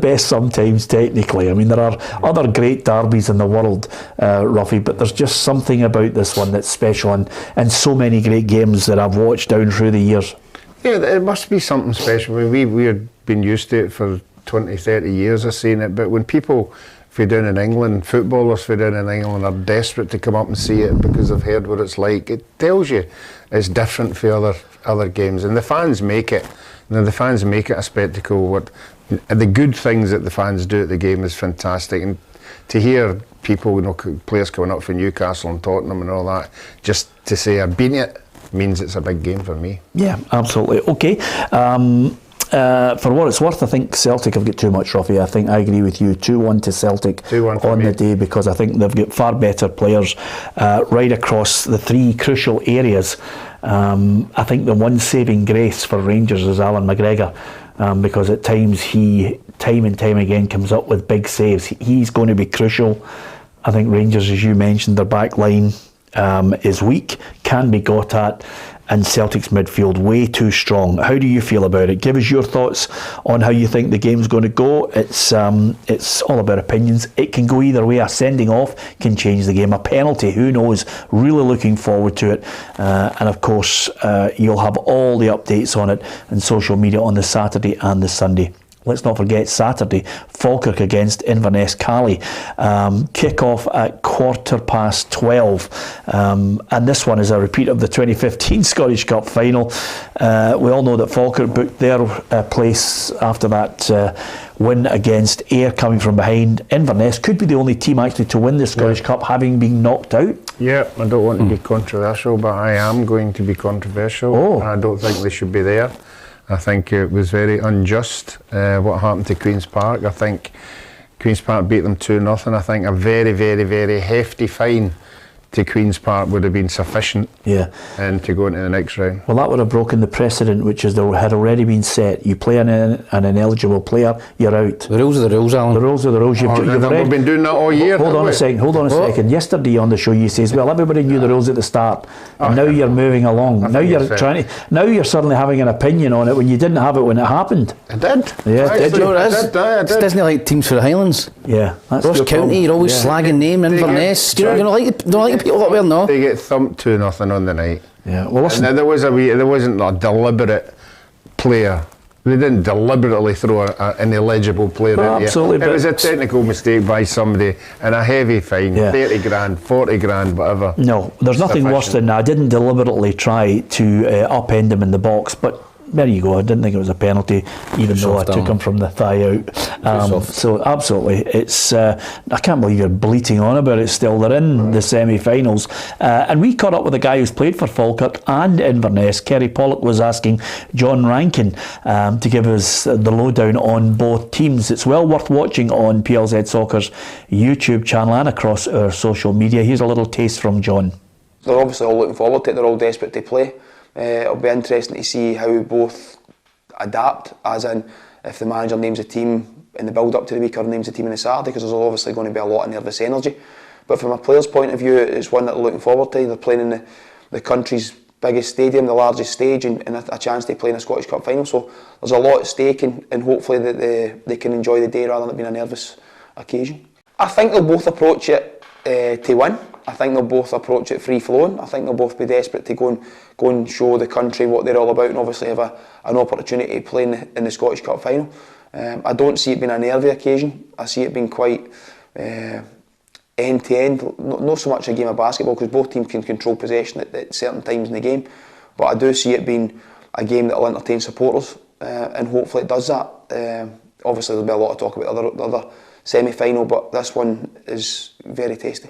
best sometimes technically. I mean, there are other great derbies in the world, Ruffy, but there's just something about this one that's special, and so many great games that I've watched down through the years. Yeah, it must be something special. I mean, we've been used to it for 20, 30 years of seeing it, but when people for down in England, footballers for down in England are desperate to come up and see it because they've heard what it's like, it tells you it's different for other games, and the fans make it. The fans make it a spectacle. The good things that the fans do at the game is fantastic, and to hear people, players coming up from Newcastle and Tottenham and all that, just to say I've been it, means it's a big game for me. Yeah, absolutely. Okay. For what it's worth, I think Celtic have got too much, Ruffy. I think I agree with you. 2-1 to Celtic 2-1 on me. the day, because I think they've got far better players right across the three crucial areas. I think the one saving grace for Rangers is Alan McGregor, because at times he, time and time again, comes up with big saves. He's going to be crucial. I think Rangers, as you mentioned, their back line is weak, can be got at, and Celtic's midfield way too strong. How do you feel about it? Give us your thoughts on how you think the game's going to go. It's all about opinions. It can go either way. A sending off can change the game. A penalty, who knows? Really looking forward to it. And of course, you'll have all the updates on it on social media on the Saturday and the Sunday. Let's not forget Saturday, Falkirk against Inverness Cali. Kick-off at 12:15. And this one is a repeat of the 2015 Scottish Cup final. We all know that Falkirk booked their place after that win against Ayr coming from behind. Inverness could be the only team actually to win the Scottish Cup, having been knocked out. Yeah, I don't want to be controversial, but I am going to be controversial. Oh. I don't think they should be there. I think it was very unjust what happened to Queen's Park. I think Queen's Park beat them 2-0. I think a very, very, very hefty fine to Queen's Park would have been sufficient, and to go into the next round. Well, that would have broken the precedent, which had already been set. You play an ineligible player, you're out. The rules are the rules, Alan. The rules are the rules. We've been doing that all year. Hold on a second. Yesterday on the show, you says, well, everybody knew the rules at the start, and now you're moving along. Now you're suddenly having an opinion on it when you didn't have it when it happened. I did. Yeah, Did you know what it is? I did. It's Disney like teams for the Highlands. Yeah, that's Ross your County, problem. you're always slagging name, Inverness. Do you don't like the people up there, no? They get thumped 2-0 on the night. Yeah, well, listen. And there wasn't a deliberate player. They didn't deliberately throw an illegible player Well, in absolutely, it was a but- technical mistake by somebody, and a heavy fine, Yeah. 30 grand, 40 grand, whatever. No, there's nothing worse Sufficient. than I didn't deliberately try to upend him in the box, but there you go. I didn't think it was a penalty, even though I soft, took Alan. him from the thigh out. soft. So absolutely, it's. I can't believe you're bleating on about it still. They're in the semi-finals, and we caught up with a guy who's played for Falkirk and Inverness. Kerry Pollock was asking John Rankin to give us the lowdown on both teams. It's well worth watching on PLZ Soccer's YouTube channel and across our social media. Here's a little taste from John. They're obviously all looking forward to it. They're all desperate to play. It'll be interesting to see how we both adapt, as in if the manager names a team in the build-up to the week or names a team on the Saturday, because there's obviously going to be a lot of nervous energy. But from a player's point of view, it's one that they're looking forward to. They're playing in the country's biggest stadium, the largest stage, and a chance to play in a Scottish Cup final. So there's a lot at stake, and hopefully that they can enjoy the day rather than it being a nervous occasion. I think they'll both approach it to win. I think they'll both approach it free-flowing. I think they'll both be desperate to go and show the country what they're all about, and obviously have an opportunity to play in the Scottish Cup final. I don't see it being a nervy occasion. I see it being quite end to end. Not so much a game of basketball, because both teams can control possession at certain times in the game, but I do see it being a game that will entertain supporters, and hopefully it does that. Obviously there'll be a lot of talk about the other semi-final, but this one is very tasty.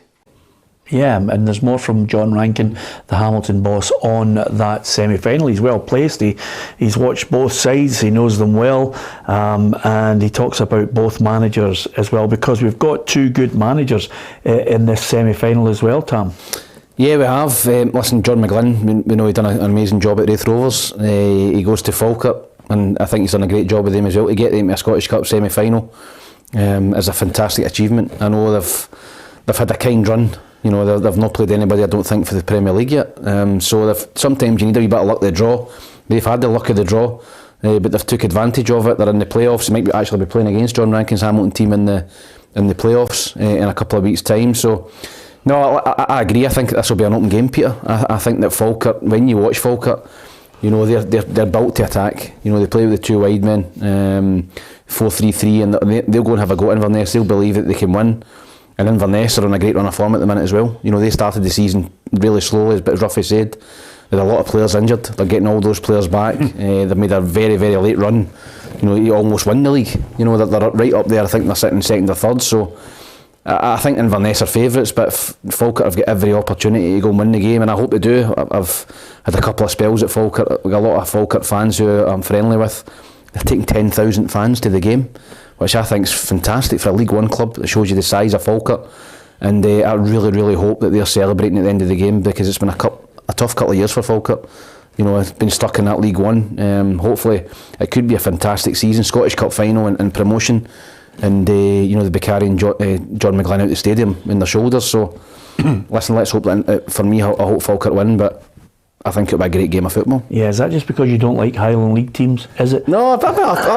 Yeah, and there's more from John Rankin, the Hamilton boss, on that semi-final. He's well placed. He's watched both sides. He knows them well, and he talks about both managers as well, because we've got two good managers in this semi-final as well, Tam. Yeah, we have. Listen, John McGlynn, we know he's done an amazing job at Raith Rovers. He goes to Falkirk, and I think he's done a great job with them as well. To get them to a Scottish Cup semi-final is a fantastic achievement. I know they've had a kind run. You know, they've not played anybody, I don't think, for the Premier League yet. So sometimes you need a wee bit of luck of the draw. They've had the luck of the draw, but they've took advantage of it. They're in the playoffs. They might actually be playing against John Rankin's Hamilton team in the playoffs in a couple of weeks' time. So, no, I agree. I think this will be an open game, Peter. I think that Falkirk, when you watch Falkirk, you know, they're built to attack. You know, they play with the two wide men, 4-3-3, and they'll go and have a go at Inverness. They'll believe that they can win. And Inverness are on a great run of form at the minute as well. You know, they started the season really slowly, but as Ruffy said, there's a lot of players injured. They're getting all those players back. They've made a very, very late run. You know, you almost win the league. You know, they're right up there. I think they're sitting second or third. So I think Inverness are favourites, but Falkirk have got every opportunity to go and win the game, and I hope they do. I've had a couple of spells at Falkirk. We've got a lot of Falkirk fans who I'm friendly with. They're taking 10,000 fans to the game, which I think is fantastic for a League One club. That shows you the size of Falkirk, and I really, really hope that they're celebrating at the end of the game, because it's been a tough couple of years for Falkirk. You know, it's been stuck in that League One. Hopefully it could be a fantastic season, Scottish Cup final and promotion, and you know, they'll be carrying John McGlynn out the stadium in their shoulders. So listen, let's hope that, for me, I hope Falkirk win, but I think it'll be a great game of football. Yeah, is that just because you don't like Highland League teams, is it? No, at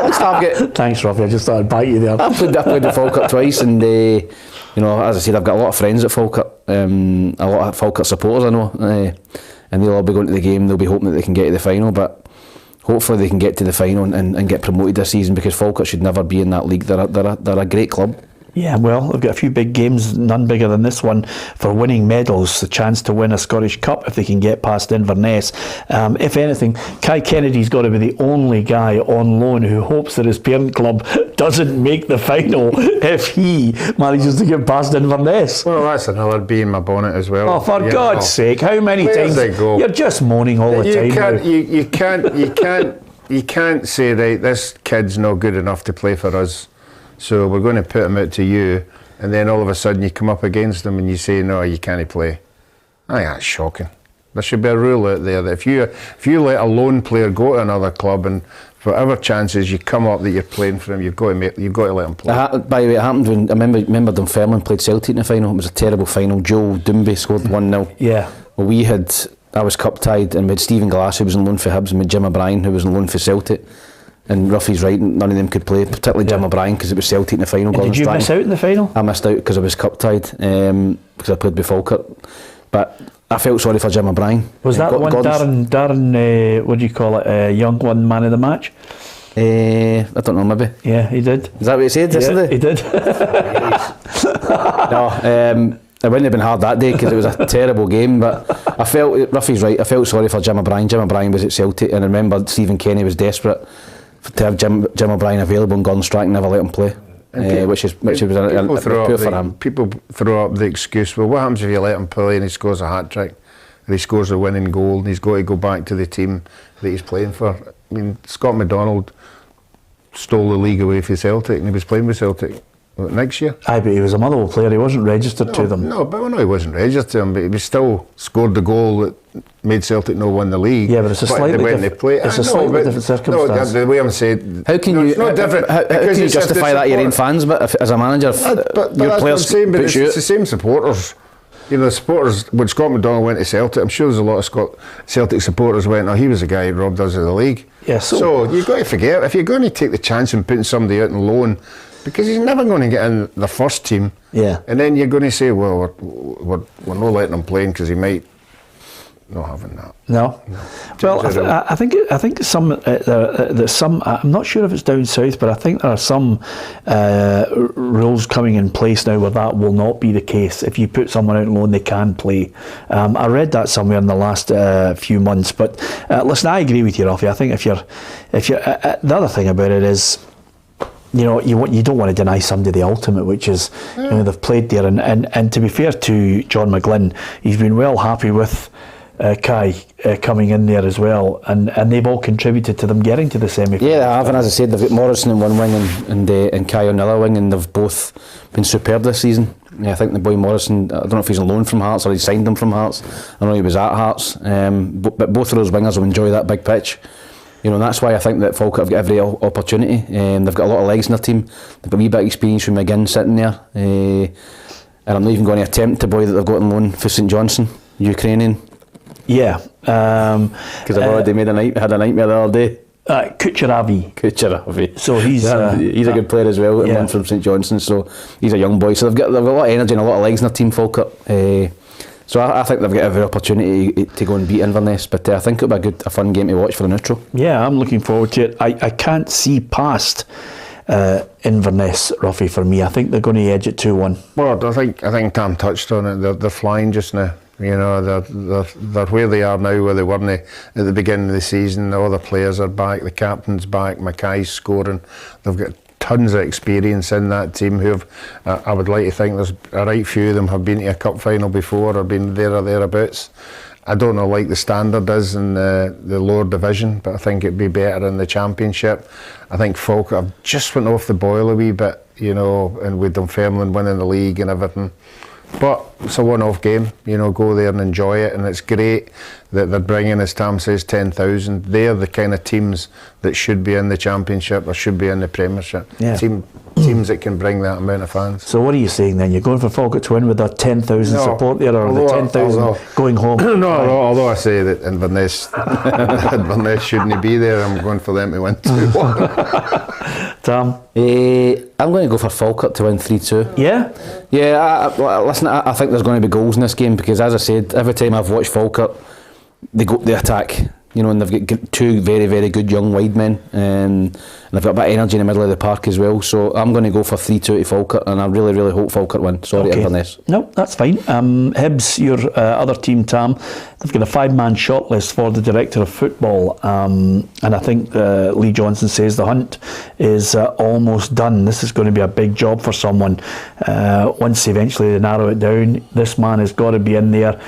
least I've got... Thanks, Ruffy, I just thought I'd bite you there. I played with Falkirk twice, and you know, as I said, I've got a lot of friends at Falkirk, a lot of Falkirk supporters I know, and they'll all be going to the game. They'll be hoping that they can get to the final, but hopefully they can get to the final and get promoted this season, because Falkirk should never be in that league. They're a great club. Yeah, well, they've got a few big games, none bigger than this one, for winning medals, the chance to win a Scottish Cup if they can get past Inverness. If anything, Kai Kennedy's got to be the only guy on loan who hopes that his parent club doesn't make the final if he manages to get past Inverness. Well, that's another bee in my bonnet as well. Oh, for God's sake, how many times? You're just moaning all the time. You can't say, right, this kid's not good enough to play for us, so we're going to put him out to you, and then all of a sudden you come up against him and you say, no, you can't play. I think that's shocking. There should be a rule out there that if you let a lone player go to another club, and for whatever chances you come up that you're playing for him, you've got to let him play. By the way, it happened when I remember Dunfermline played Celtic in the final. It was a terrible final. Joe Doomby scored 1-0. Yeah. Well, I was cup tied, and we had Stephen Glass, who was on loan for Hibs, and we had Jim O'Brien, who was on loan for Celtic. And Ruffy's right, none of them could play, particularly Jim O'Brien, because it was Celtic in the final. Did you miss out in the final? I missed out because I was cup tied, because I played with Falkirk. But I felt sorry for Jim O'Brien. Was that the one Darren, what do you call it, Young won man of the match? I don't know, maybe. Yeah, he did. Is that what he said yesterday? He did. No, it wouldn't have been hard that day, because it was a terrible game, but I felt, Ruffy's right, I felt sorry for Jim O'Brien. Jim O'Brien was at Celtic, and I remember Stephen Kenny was desperate to have Jim O'Brien available, and Gordon Strachan never let him play, which was poor for him. People throw up the excuse, well, what happens if you let him play and he scores a hat-trick, and he scores a winning goal, and he's got to go back to the team that he's playing for? I mean, Scott McDonald stole the league away from Celtic, and he was playing with Celtic next year. Aye, but he was a Motherwell player, he wasn't registered to them. No, but he wasn't registered to them, but he still scored the goal that made Celtic not win the league. Yeah, but it's a slightly different circumstance. No, the way I'm saying, how can you justify that your own fans, but as a manager, your players push you? It's the same supporters. You know, the supporters, when Scott McDonald went to Celtic, I'm sure there's a lot of Celtic supporters went, oh, he was the guy who robbed us of the league. Yeah, so you've got to forget, if you're going to take the chance and putting somebody out on loan, because he's never going to get in the first team. Yeah. And then you're going to say, well, we're not letting him play because he might not having that. No. Well, I think some there's some. I'm not sure if it's down south, but I think there are some rules coming in place now where that will not be the case. If you put someone out on loan, they can play. I read that somewhere in the last few months. But listen, I agree with you, Rafi. I think if you're the other thing about it is, you know, you don't want to deny somebody the ultimate, which is, you know, they've played there, and to be fair to John McGlynn, he's been well happy with Kai coming in there as well, and they've all contributed to them getting to the semi-final. Yeah, they have, and as I said, they've got Morrison in one wing and Kai on the other wing, and they've both been superb this season. Yeah, I think the boy Morrison, I don't know if he's on loan from Hearts or he signed him from Hearts. I know he was at Hearts, but both of those wingers will enjoy that big pitch. You know, and that's why I think that Falkirk have got every opportunity. They've got a lot of legs in their team. They've got a wee bit of experience from McGinn sitting there. And I'm not even going to attempt the boy that they've got on loan for St Johnstone, Ukrainian. Yeah. Because I've already had a nightmare the other day. Kucheravi. So he's a good player as well, and one from St Johnstone. So he's a young boy. So they've got a lot of energy and a lot of legs in their team, Falkirk. So I think they've got every opportunity to go and beat Inverness, but I think it'll be a fun game to watch for the neutral. Yeah, I'm looking forward to it. I can't see past Inverness, Ruffy, for me. I think they're going to edge it 2-1. Well, I think Tam touched on it. They're flying just now. You know, they're where they are now, where they weren't at the beginning of the season. All the players are back, the captain's back, Mackay's scoring. They've got tons of experience in that team who have, I would like to think there's a right few of them have been to a cup final before or been there or thereabouts. I don't know like the standard is in the lower division, but I think it'd be better in the championship. I think Falkirk have just went off the boil a wee bit, you know, and with Dunfermline winning the league and everything. But it's a one-off game, you know, go there and enjoy it, and it's great that they're bringing, as Tam says, 10,000. They're the kind of teams that should be in the championship or should be in the Premiership. Yeah. Teams that can bring that amount of fans. So what are you saying then? You're going for Falkirk to win with their 10,000 support there, or the 10,000 going home? No, although I say that Inverness shouldn't be there, I'm going for them to win 2-1. Tam? I'm going to go for Falkirk to win 3-2. Yeah? Yeah, listen, I think there's going to be goals in this game because, as I said, every time I've watched Falkirk, they attack, you know, and they've got two very, very good young wide men, and they've got a bit of energy in the middle of the park as well. So I'm going to go for 3-2 to Falkirk, and I really, really hope Falkirk win. Sorry, Inverness. No, that's fine. Hibs, your other team, Tam, they've got a 5-man shortlist for the director of football, and I think Lee Johnson says the hunt is almost done. This is going to be a big job for someone. Once eventually they narrow it down, this man has got to be in there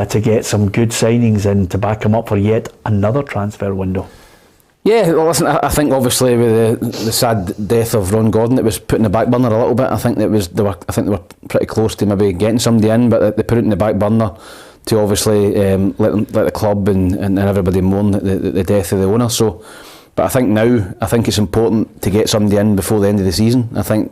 to get some good signings in to back him up for yet another transfer window. Yeah, well, listen, I think obviously with the sad death of Ron Gordon, it was put in the back burner a little bit. I think they were pretty close to maybe getting somebody in, but they put it in the back burner to obviously let the club and everybody mourn the death of the owner. So, but I think it's important to get somebody in before the end of the season. I think,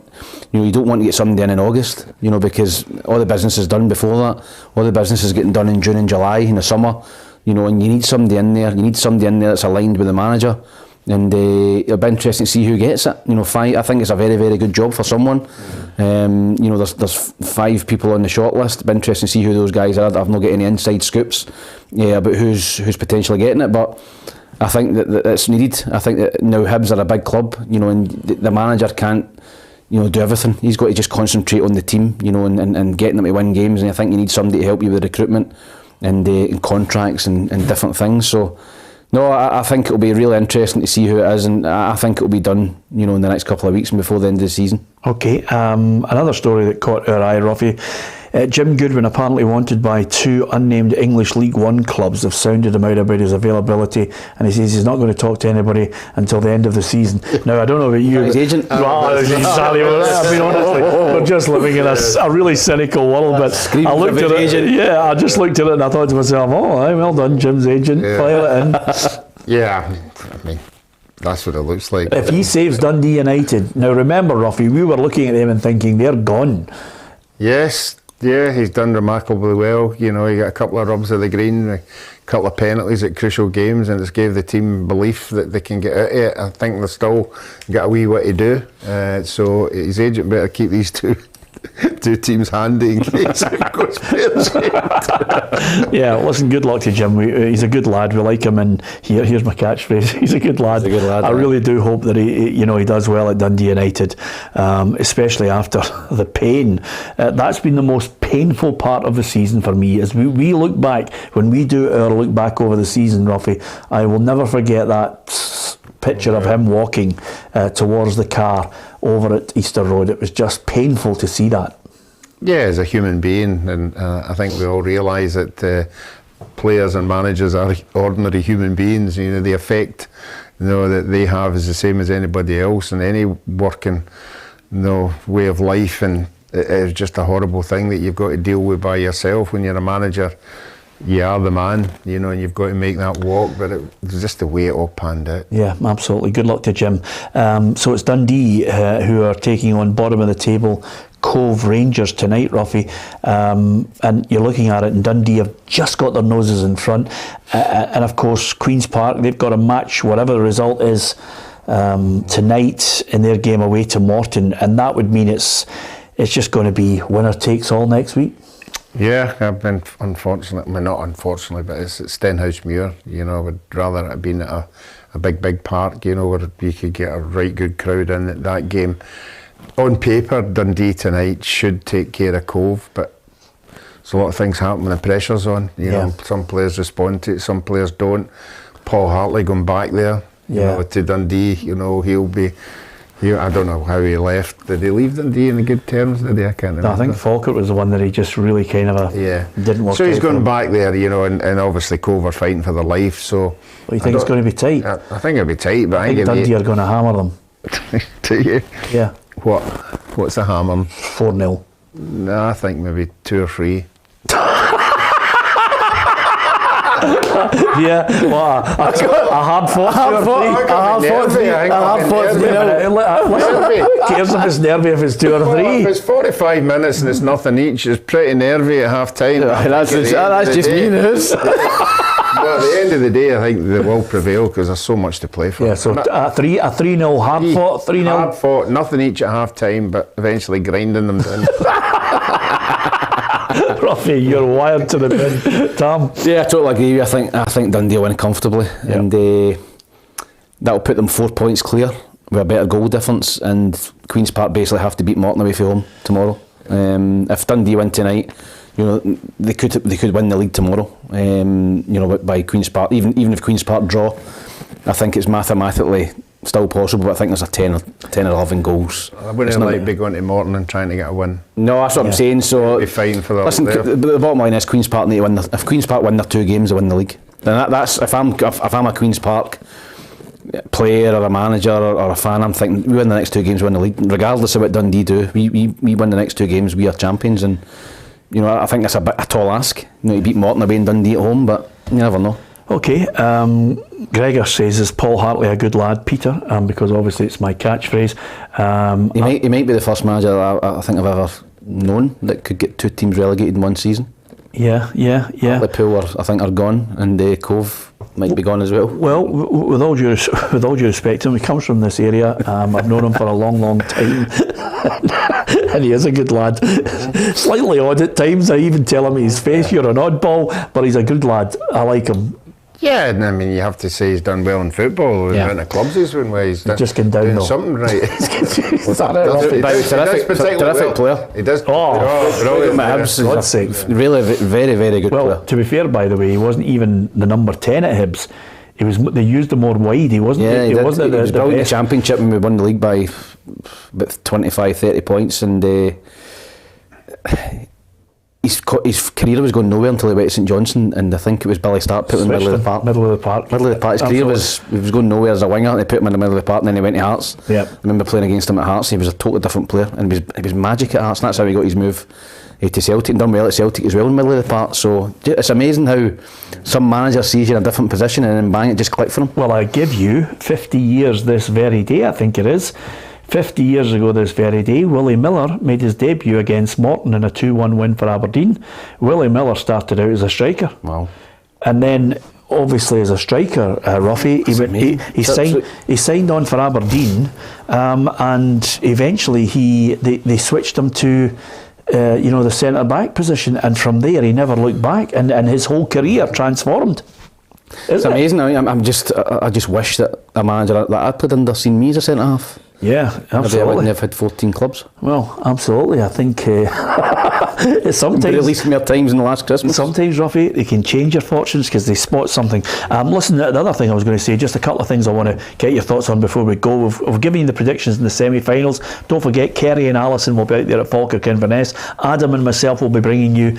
you know, you don't want to get somebody in August, you know, because all the business is done before that. All the business is getting done in June and July in the summer, you know, and you need somebody in there. You need somebody in there that's aligned with the manager, and it'll be interesting to see who gets it. You know, I think it's a very, very good job for someone. You know, there's 5 people on the shortlist. It'll be interesting to see who those guys are. I've not got any inside scoops about who's potentially getting it, but I think that it's needed. I think that now Hibs are a big club, you know, and the manager can't, you know, do everything. He's got to just concentrate on the team, you know, and getting them to win games. And I think you need somebody to help you with recruitment and contracts and different things. So, no, I think it'll be really interesting to see who it is, and I think it'll be done, you know, in the next couple of weeks and before the end of the season. Okay, another story that caught our eye, Ruffy. Jim Goodwin apparently wanted by 2 unnamed English League One clubs. Have sounded him out about his availability, and he says he's not going to talk to anybody until the end of the season. Now, I don't know about you. His agent? Exactly. I mean, honestly, we're just living in a really cynical world. But I looked at it. Yeah, I just looked at it and I thought to myself, well done, Jim's agent. File it in. Yeah, I mean, that's what it looks like. If he saves Dundee United, now remember, Ruffy, we were looking at them and thinking they're gone. Yes. Yeah, he's done remarkably well. You know, he got a couple of rubs of the green, a couple of penalties at crucial games, and it's gave the team belief that they can get out of it. I think they've still got a wee way to do. So his agent better keep these two two teams handy in case it goes pear-shaped. Yeah, listen, good luck to Jim. He's a good lad. We like him, and here's my catchphrase. He's a good lad. He's a good lad, I right? really do hope that he does well at Dundee United, especially after the pain. That's been the most painful part of the season for me. As we look back, when we do our look back over the season, Ruffy, I will never forget that picture of him walking towards the car over at Easter Road. It was just painful to see that. Yeah, as a human being, and I think we all realise that players and managers are ordinary human beings. You know, the effect that they have is the same as anybody else in any working way of life, and it's just a horrible thing that you've got to deal with by yourself. When you're a manager, you are the man, and you've got to make that walk, but it's just the way it all panned out. Yeah, absolutely. Good luck to Jim. So it's Dundee who are taking on bottom of the table Cove Rangers tonight, Ruffy. And you're looking at it, and Dundee have just got their noses in front. And of course, Queen's Park, they've got a match, whatever the result is, tonight in their game away to Morton. And that would mean it's just going to be winner takes all next week. Yeah, I've been unfortunate. I mean, not unfortunately, but it's at Stenhousemuir. I would rather it have been at a big park, where you could get a right good crowd in at that game. On paper, Dundee tonight should take care of Cove, but there's a lot of things happen when the pressure's on. You know, some players respond to it, some players don't. Paul Hartley going back there, to Dundee. He'll be. I don't know how he left. Did he leave Dundee in good terms? Did he? I can't remember. I think Falkirk was the one that he just really kind of didn't work out. So he's going back there, and obviously Cove are fighting for their life. So what do you think it's going to be tight? I think it'll be tight, but I think Dundee are going to hammer them. Do you? Yeah. What's the hammer? 4-0. No, I think maybe 2 or 3. Yeah, well, a hard fought 2 or 3. A hard fought 3. Who cares if it's nervy if it's 2 or 3? Well, if it's 45 minutes and it's nothing each, it's pretty nervy at half time. That's just me news. But at the end of the day, I think they will prevail because there's so much to play for. Yeah, so a 3-0 hard fought, 3-0. Hard fought, nothing each at half time, but eventually grinding them down. Ruffy, you're wired to the bin. Tom? Yeah, I totally agree. I think Dundee will win comfortably, and that'll put them 4 points clear with a better goal difference. And Queen's Park basically have to beat Morton away from home tomorrow. If Dundee win tonight, they could win the league tomorrow. By Queen's Park, even if Queen's Park draw, I think it's mathematically still possible, but I think there's a 10 or 11 goals. I wouldn't be going to Morton and trying to get a win. No, that's what I'm saying. So be fine for that. Listen, the bottom line is Queen's Park need to win. If Queen's Park win their 2 games, they win the league. Then that's if I'm a Queen's Park player or a manager or a fan, I'm thinking we win the next 2 games, we win the league, regardless of what Dundee do. We win the next 2 games, we are champions, and I think that's a tall ask. You beat Morton away and Dundee at home, but you never know. Okay, Gregor says, is Paul Hartley a good lad, Peter? Because obviously it's my catchphrase. He might be the first manager I think I've ever known that could get 2 teams relegated in one season. Yeah. Liverpool I think are gone, and Cove might be gone as well. Well, with all due respect to him, he comes from this area. I've known him for a long time. And he is a good lad. Slightly odd at times. I even tell him to his face, you're an oddball, but he's a good lad. I like him. Yeah, and I mean, you have to say he's done well in football. The amount of clubs he's won, where he's just doing downhill. Something right. Terrific player. He does. Brilliant. Really, very, very good player. Well, to be fair, by the way, he wasn't even the number 10 at Hibs. They used him more wide. He wasn't. Yeah, he wasn't was brilliant in the Championship, and we won the league by about 25-30 points, and his career was going nowhere until he went to St Johnstone, and I think it was Billy Stark put him in the middle of the park. His career was going nowhere as a winger, and they put him in the middle of the park, and then he went to Hearts. I remember playing against him at Hearts. He was a totally different player, and he was magic at Hearts, and that's how he got his move to Celtic, and done well at Celtic as well in the middle of the park. So it's amazing how some manager sees you in a different position and then bang, it just clicked for him. Well, I give you 50 years this very day, I think it is. 50 years ago this very day, Willie Miller made his debut against Morton in a 2-1 win for Aberdeen. Willie Miller started out as a striker. Wow. And then, obviously, as a striker, Ruffy, he signed on for Aberdeen, and eventually they switched him to the centre back position, and from there he never looked back, and his whole career transformed. It's amazing. I just wish that a manager that I played under seen me as a centre half. Yeah, absolutely. I wouldn't have had 14 clubs. Well, absolutely. I think sometimes, at least more times in the last Christmas. Sometimes, Ruffy, they can change your fortunes because they spot something. Listen, the other thing I was going to say, just a couple of things I want to get your thoughts on before we go. We've given you the predictions in the semi-finals. Don't forget, Kerry and Alison will be out there at Falkirk Inverness. Adam and myself will be bringing you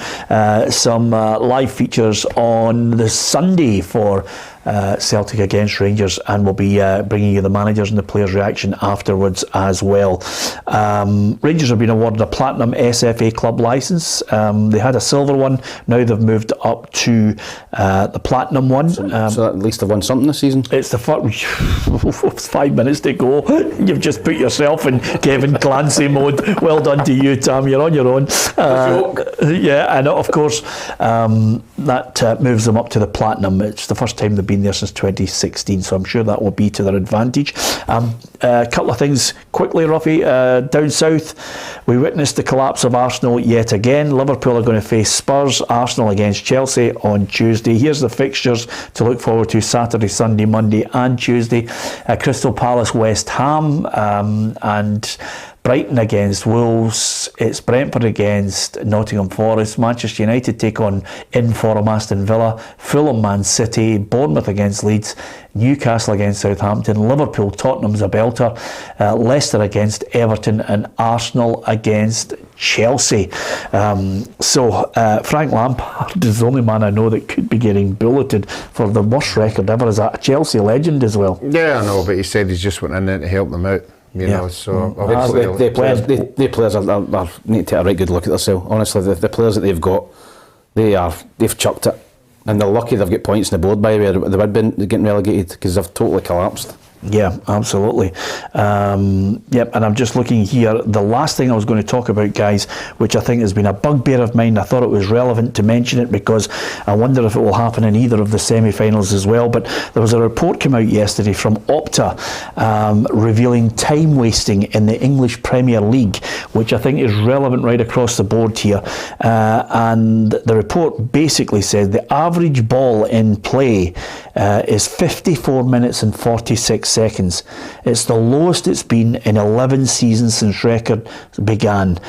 some live features on the Sunday for Celtic against Rangers, and we'll be bringing you the managers and the players' reaction afterwards as well. Rangers have been awarded a platinum SFA club licence. They had a silver one, now they've moved up to the platinum one. So at least they've won something this season. It's the 5 minutes to go. You've just put yourself in Kevin Clancy mode. Well done to you, Tam. You're on your own. Yeah, and of course that moves them up to the platinum. It's the first time they've been there since 2016, so I'm sure that will be to their advantage. A couple of things quickly, Ruffy. Down south, we witnessed the collapse of Arsenal yet again. Liverpool are going to face Spurs, Arsenal against Chelsea on Tuesday. Here's the fixtures to look forward to: Saturday, Sunday, Monday and Tuesday. Crystal Palace, West Ham, and Brighton against Wolves. It's Brentford against Nottingham Forest. Manchester United take on in-form Aston Villa. Fulham, Man City. Bournemouth against Leeds. Newcastle against Southampton. Liverpool, Tottenham's a belter. Leicester against Everton, and Arsenal against Chelsea. Frank Lampard is the only man I know that could be getting bulleted for the worst record ever as a Chelsea legend as well. Yeah, I know, but he said he's just went in there to help them out. You know, so the players are need to take a right good look at themselves. Honestly, the players that they've got, they've chucked it, and they're lucky they've got points on the board by where they would have been getting relegated, because they've totally collapsed. Yeah, absolutely. And I'm just looking here. The last thing I was going to talk about, guys, which I think has been a bugbear of mine, I thought it was relevant to mention it because I wonder if it will happen in either of the semi-finals as well, but there was a report came out yesterday from Opta revealing time wasting in the English Premier League, which I think is relevant right across the board here. And the report basically said the average ball in play is 54 minutes and 46 seconds. It's the lowest it's been in 11 seasons since record began.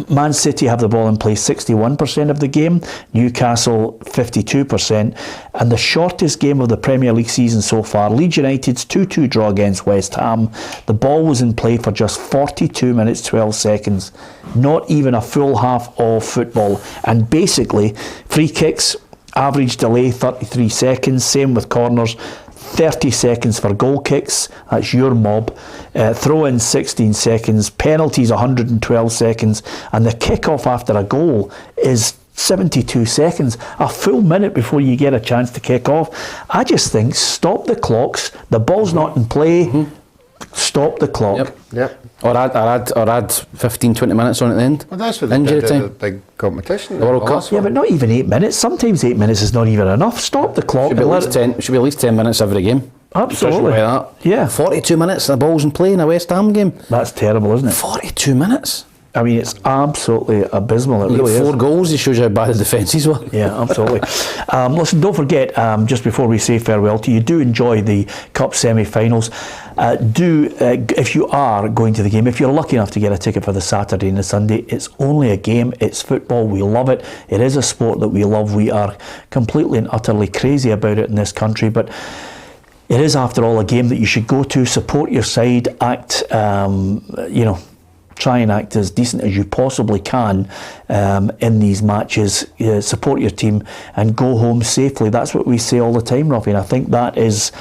Man City have the ball in play 61% of the game, Newcastle 52%, and the shortest game of the Premier League season so far, Leeds United's 2-2 draw against West Ham. The ball was in play for just 42 minutes 12 seconds. Not even a full half of football. And basically, free kicks, average delay 33 seconds, same with corners, 30 seconds for goal kicks, that's your mob, throw in 16 seconds, penalties 112 seconds, and the kick-off after a goal is 72 seconds, a full minute before you get a chance to kick off. I just think stop the clocks, the ball's not in play, stop the clock. Yep. Or add 15-20 minutes on at the end. Well, that's what they injury did time. at the big competition. The World Cup. Yeah, but not even 8 minutes. Sometimes 8 minutes is not even enough. Stop the clock. Should be at least 10 minutes every game. Absolutely. Like that. Yeah. 42 minutes and the ball's in play in a West Ham game. That's terrible, isn't it? 42 minutes. I mean, it's absolutely abysmal. It really four is. goals, it shows you how bad the defences were. Yeah, absolutely. Listen, don't forget, just before we say farewell to you, do enjoy the Cup semi-finals. If you are going to the game, if you're lucky enough to get a ticket for the Saturday and the Sunday, it's only a game, it's football, we love it. It is a sport that we love. We are completely and utterly crazy about it in this country, but it is, after all, a game that you should go to, support your side, act, try and act as decent as you possibly can in these matches, support your team and go home safely. That's what we say all the time, Robbie, and I think that's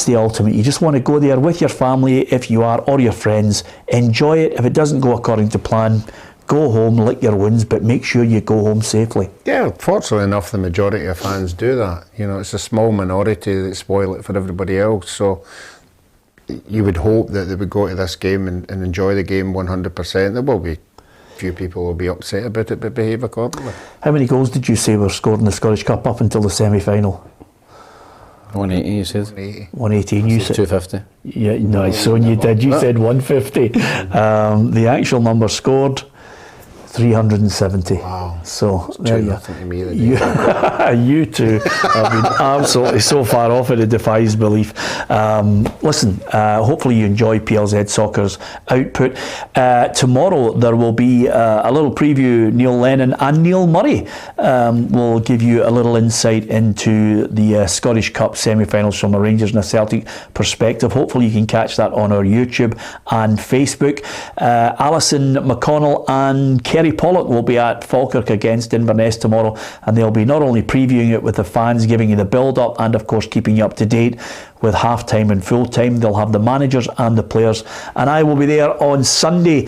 the ultimate. You just want to go there with your family, if you are, or your friends, enjoy it. If it doesn't go according to plan, go home, lick your wounds, but make sure you go home safely. Yeah, fortunately enough, the majority of fans do that. You know, it's a small minority that spoil it for everybody else, so you would hope that they would go to this game and enjoy the game 100%. There will be few people will be upset about it, but behave accordingly. How many goals did you say were scored in the Scottish Cup up until the semi-final? 180, you said. 180. And you said 250. Yeah, no, so you did. You said 150. The actual number scored, 370. Wow. So It's there you 2-0 to me. you two have been absolutely so far off it defies belief. Listen, hopefully you enjoy PLZ Soccer's output. Tomorrow there will be a little preview. Neil Lennon and Neil Murray will give you a little insight into the Scottish Cup semi-finals from a Rangers and a Celtic perspective. Hopefully you can catch that on our YouTube and Facebook. Alison McConnell and Kerry Pollock will be at Falkirk against Inverness tomorrow, and they'll be not only previewing it with the fans, giving you the build-up, and of course keeping you up to date with half-time and full-time. They'll have the managers and the players, and I will be there on Sunday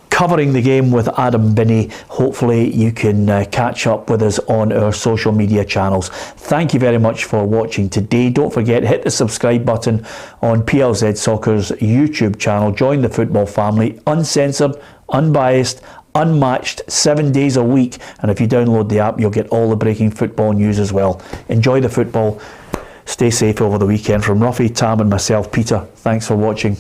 covering the game with Adam Binney. Hopefully you can catch up with us on our social media channels. Thank you very much for watching today. Don't forget, hit the subscribe button on PLZ Soccer's YouTube channel. Join the football family, uncensored, unbiased, unmatched, 7 days a week. And if you download the app, you'll get all the breaking football news as well. Enjoy the football. Stay safe over the weekend. From Ruffy, Tam and myself, Peter, thanks for watching.